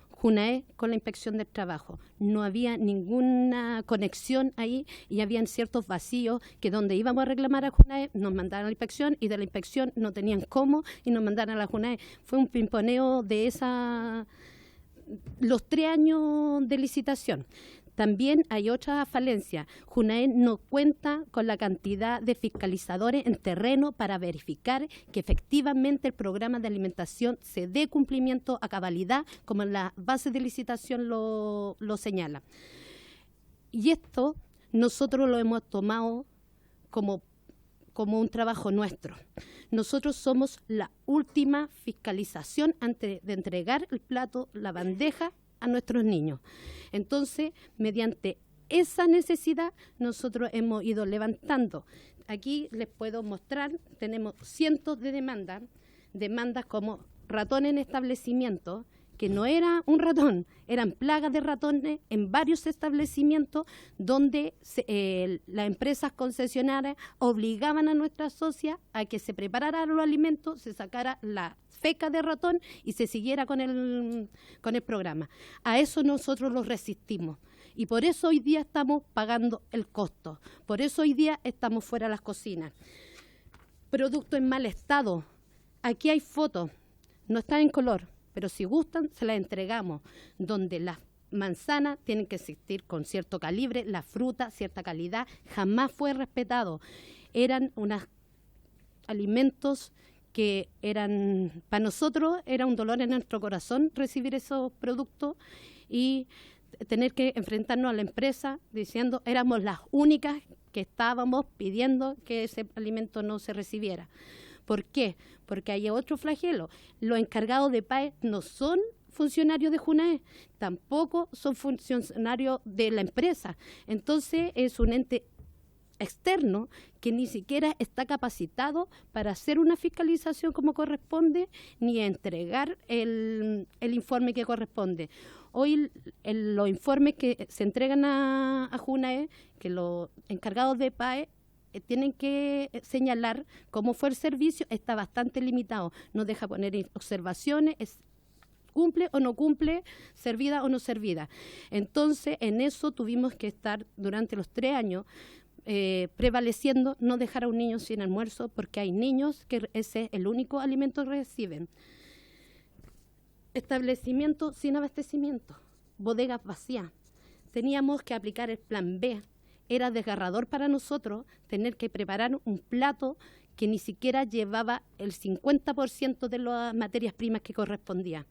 Junaed con la Inspección del Trabajo. No había ninguna conexión ahí y habían ciertos vacíos que donde íbamos a reclamar a Junaed nos mandaron a la inspección y de la inspección no tenían cómo y nos mandaron a la Junaed. Fue un pimponeo de los 3 años de licitación. También hay otra falencia. Junaed no cuenta con la cantidad de fiscalizadores en terreno para verificar que efectivamente el programa de alimentación se dé cumplimiento a cabalidad, como en la base de licitación lo señala. Y esto nosotros lo hemos tomado como un trabajo nuestro. Nosotros somos la última fiscalización antes de entregar el plato, la bandeja a nuestros niños. Entonces, mediante esa necesidad nosotros hemos ido levantando. Aquí les puedo mostrar, tenemos cientos de demandas como ratón en establecimiento, que no era un ratón, eran plagas de ratones en varios establecimientos donde las empresas concesionarias obligaban a nuestras socias a que se prepararan los alimentos, se sacara la feca de ratón y se siguiera con el programa. A eso nosotros los resistimos. Y por eso hoy día estamos pagando el costo. Por eso hoy día estamos fuera de las cocinas. Producto en mal estado. Aquí hay fotos. No están en color, pero si gustan se las entregamos. Donde las manzanas tienen que existir con cierto calibre, la fruta, cierta calidad. Jamás fue respetado. Eran unos alimentos que eran, para nosotros, era un dolor en nuestro corazón recibir esos productos y tener que enfrentarnos a la empresa diciendo éramos las únicas que estábamos pidiendo que ese alimento no se recibiera. ¿Por qué? Porque hay otro flagelo. Los encargados de PAE no son funcionarios de JUNAE, tampoco son funcionarios de la empresa. Entonces es un ente externo que ni siquiera está capacitado para hacer una fiscalización como corresponde ni entregar el informe que corresponde. Hoy los informes que se entregan a JUNAE, que los encargados de PAE tienen que señalar cómo fue el servicio, está bastante limitado. No deja poner observaciones, cumple o no cumple, servida o no servida. Entonces, en eso tuvimos que estar durante los 3 años prevaleciendo no dejar a un niño sin almuerzo, porque hay niños que ese es el único alimento que reciben. Establecimientos sin abastecimiento, bodegas vacías. Teníamos que aplicar el plan B. Era desgarrador para nosotros tener que preparar un plato que ni siquiera llevaba el 50% de las materias primas que correspondía.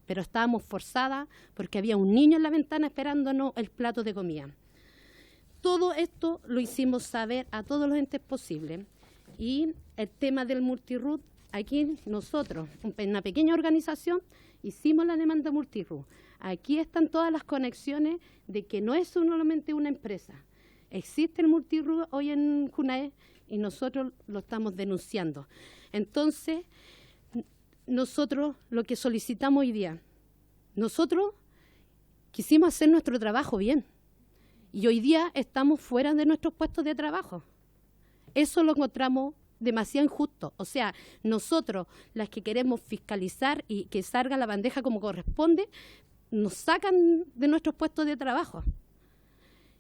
Pero estábamos forzadas porque había un niño en la ventana esperándonos el plato de comida. Todo esto lo hicimos saber a todos los entes posibles. Y el tema del multirut, aquí nosotros, una pequeña organización, hicimos la demanda multirut. Aquí están todas las conexiones de que no es solamente una empresa. Existe el multirut hoy en JUNAE y nosotros lo estamos denunciando. Entonces, nosotros lo que solicitamos hoy día, nosotros quisimos hacer nuestro trabajo bien y hoy día estamos fuera de nuestros puestos de trabajo. Eso lo encontramos demasiado injusto. O sea, nosotros, las que queremos fiscalizar y que salga la bandeja como corresponde, nos sacan de nuestros puestos de trabajo.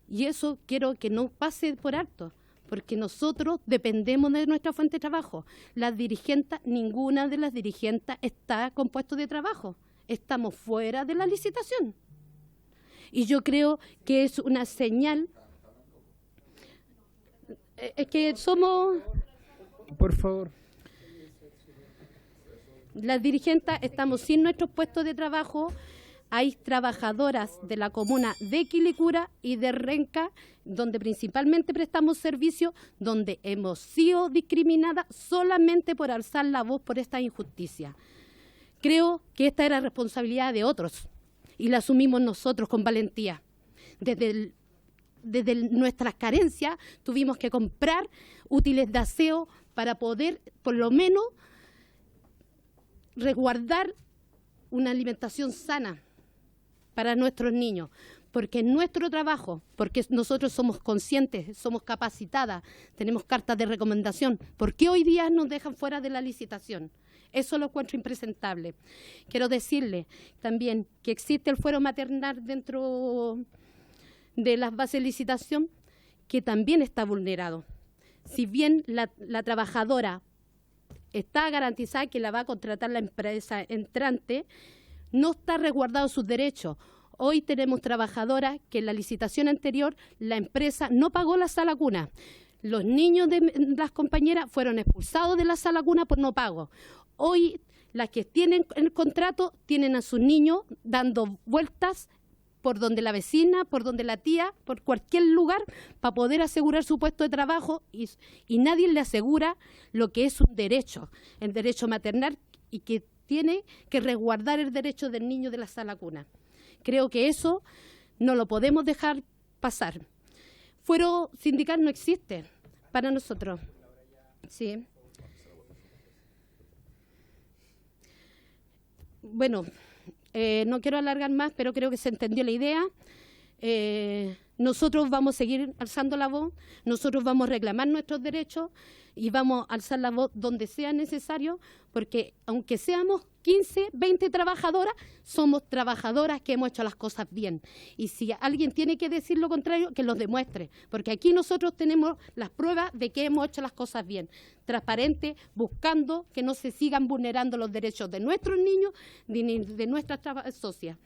Y eso quiero que no pase por alto, porque nosotros dependemos de nuestra fuente de trabajo. Las dirigentes, ninguna de las dirigentes está con puestos de trabajo. Estamos fuera de la licitación. Y yo creo que es una señal. Es que somos... Por favor. Las dirigentes estamos sin nuestros puestos de trabajo. Hay trabajadoras de la comuna de Quilicura y de Renca, donde principalmente prestamos servicio, donde hemos sido discriminadas solamente por alzar la voz por esta injusticia. Creo que esta era responsabilidad de otros y la asumimos nosotros con valentía. Desde nuestras carencias tuvimos que comprar útiles de aseo para poder, por lo menos, resguardar una alimentación sana para nuestros niños, porque es nuestro trabajo, porque nosotros somos conscientes, somos capacitadas, tenemos cartas de recomendación. ¿Por qué hoy día nos dejan fuera de la licitación? Eso lo encuentro impresentable. Quiero decirle también que existe el fuero maternal dentro de las bases de licitación, que también está vulnerado. Si bien la trabajadora está garantizada que la va a contratar la empresa entrante, no está resguardado sus derechos. Hoy tenemos trabajadoras que en la licitación anterior la empresa no pagó la sala cuna. Los niños de las compañeras fueron expulsados de la sala cuna por no pago. Hoy las que tienen el contrato tienen a sus niños dando vueltas por donde la vecina, por donde la tía, por cualquier lugar para poder asegurar su puesto de trabajo y nadie le asegura lo que es un derecho, el derecho maternal, y que tiene que resguardar el derecho del niño de la sala cuna. Creo que eso no lo podemos dejar pasar. Fuero sindical no existe para nosotros. Sí. Bueno, no quiero alargar más, pero creo que se entendió la idea. Nosotros vamos a seguir alzando la voz, nosotros vamos a reclamar nuestros derechos y vamos a alzar la voz donde sea necesario, porque aunque seamos 15, 20 trabajadoras, somos trabajadoras que hemos hecho las cosas bien. Y si alguien tiene que decir lo contrario, que lo demuestre, porque aquí nosotros tenemos las pruebas de que hemos hecho las cosas bien, transparente, buscando que no se sigan vulnerando los derechos de nuestros niños ni de nuestras socias.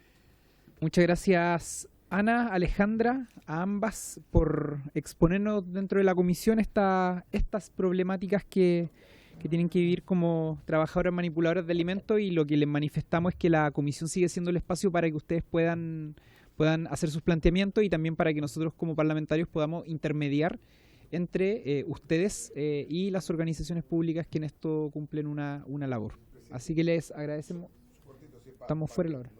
Muchas gracias, Ana, Alejandra, a ambas por exponernos dentro de la comisión estas problemáticas que tienen que vivir como trabajadoras manipuladoras de alimentos, y lo que les manifestamos es que la comisión sigue siendo el espacio para que ustedes puedan hacer sus planteamientos y también para que nosotros como parlamentarios podamos intermediar entre ustedes y las organizaciones públicas que en esto cumplen una labor. Así que les agradecemos. Estamos fuera de la hora.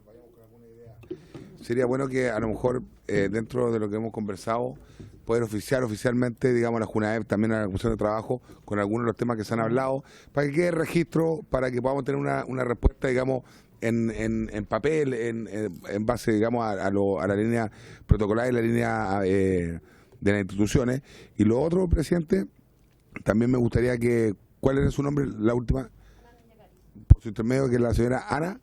Sería bueno que a lo mejor dentro de lo que hemos conversado poder oficiar oficialmente, digamos, a la JUNAEP, también a la Comisión de Trabajo, con algunos de los temas que se han hablado, para que quede registro, para que podamos tener una respuesta, digamos, en papel, en base, digamos, a la línea protocolar y la línea de las instituciones. Y lo otro, presidente, también me gustaría que, ¿cuál era su nombre? La última, por su intermedio, que es la señora Ana.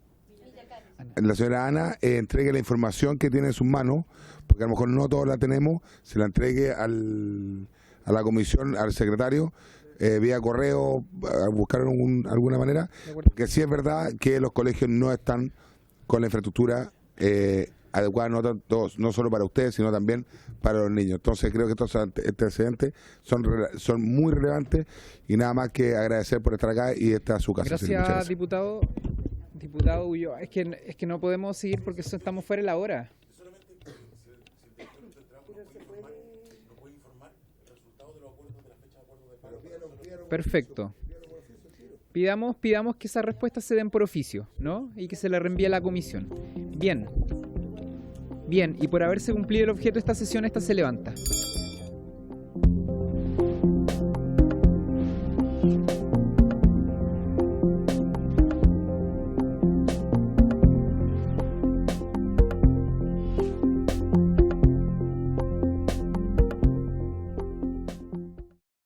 La señora Ana entregue la información que tiene en sus manos, porque a lo mejor no todos la tenemos, se la entregue a la comisión, al secretario, vía correo, a buscar alguna manera, porque sí es verdad que los colegios no están con la infraestructura adecuada, no solo para ustedes, sino también para los niños. Entonces creo que estos antecedentes son muy relevantes, y nada más que agradecer por estar acá, y esta es su casa. Gracias, diputado. Diputado Ulloa, es que no podemos seguir porque estamos fuera de la hora. Perfecto. Pidamos que esas respuestas se den por oficio, ¿no? Y que se le reenvíe a la comisión. Bien. Bien, y por haberse cumplido el objeto de esta sesión, esta se levanta.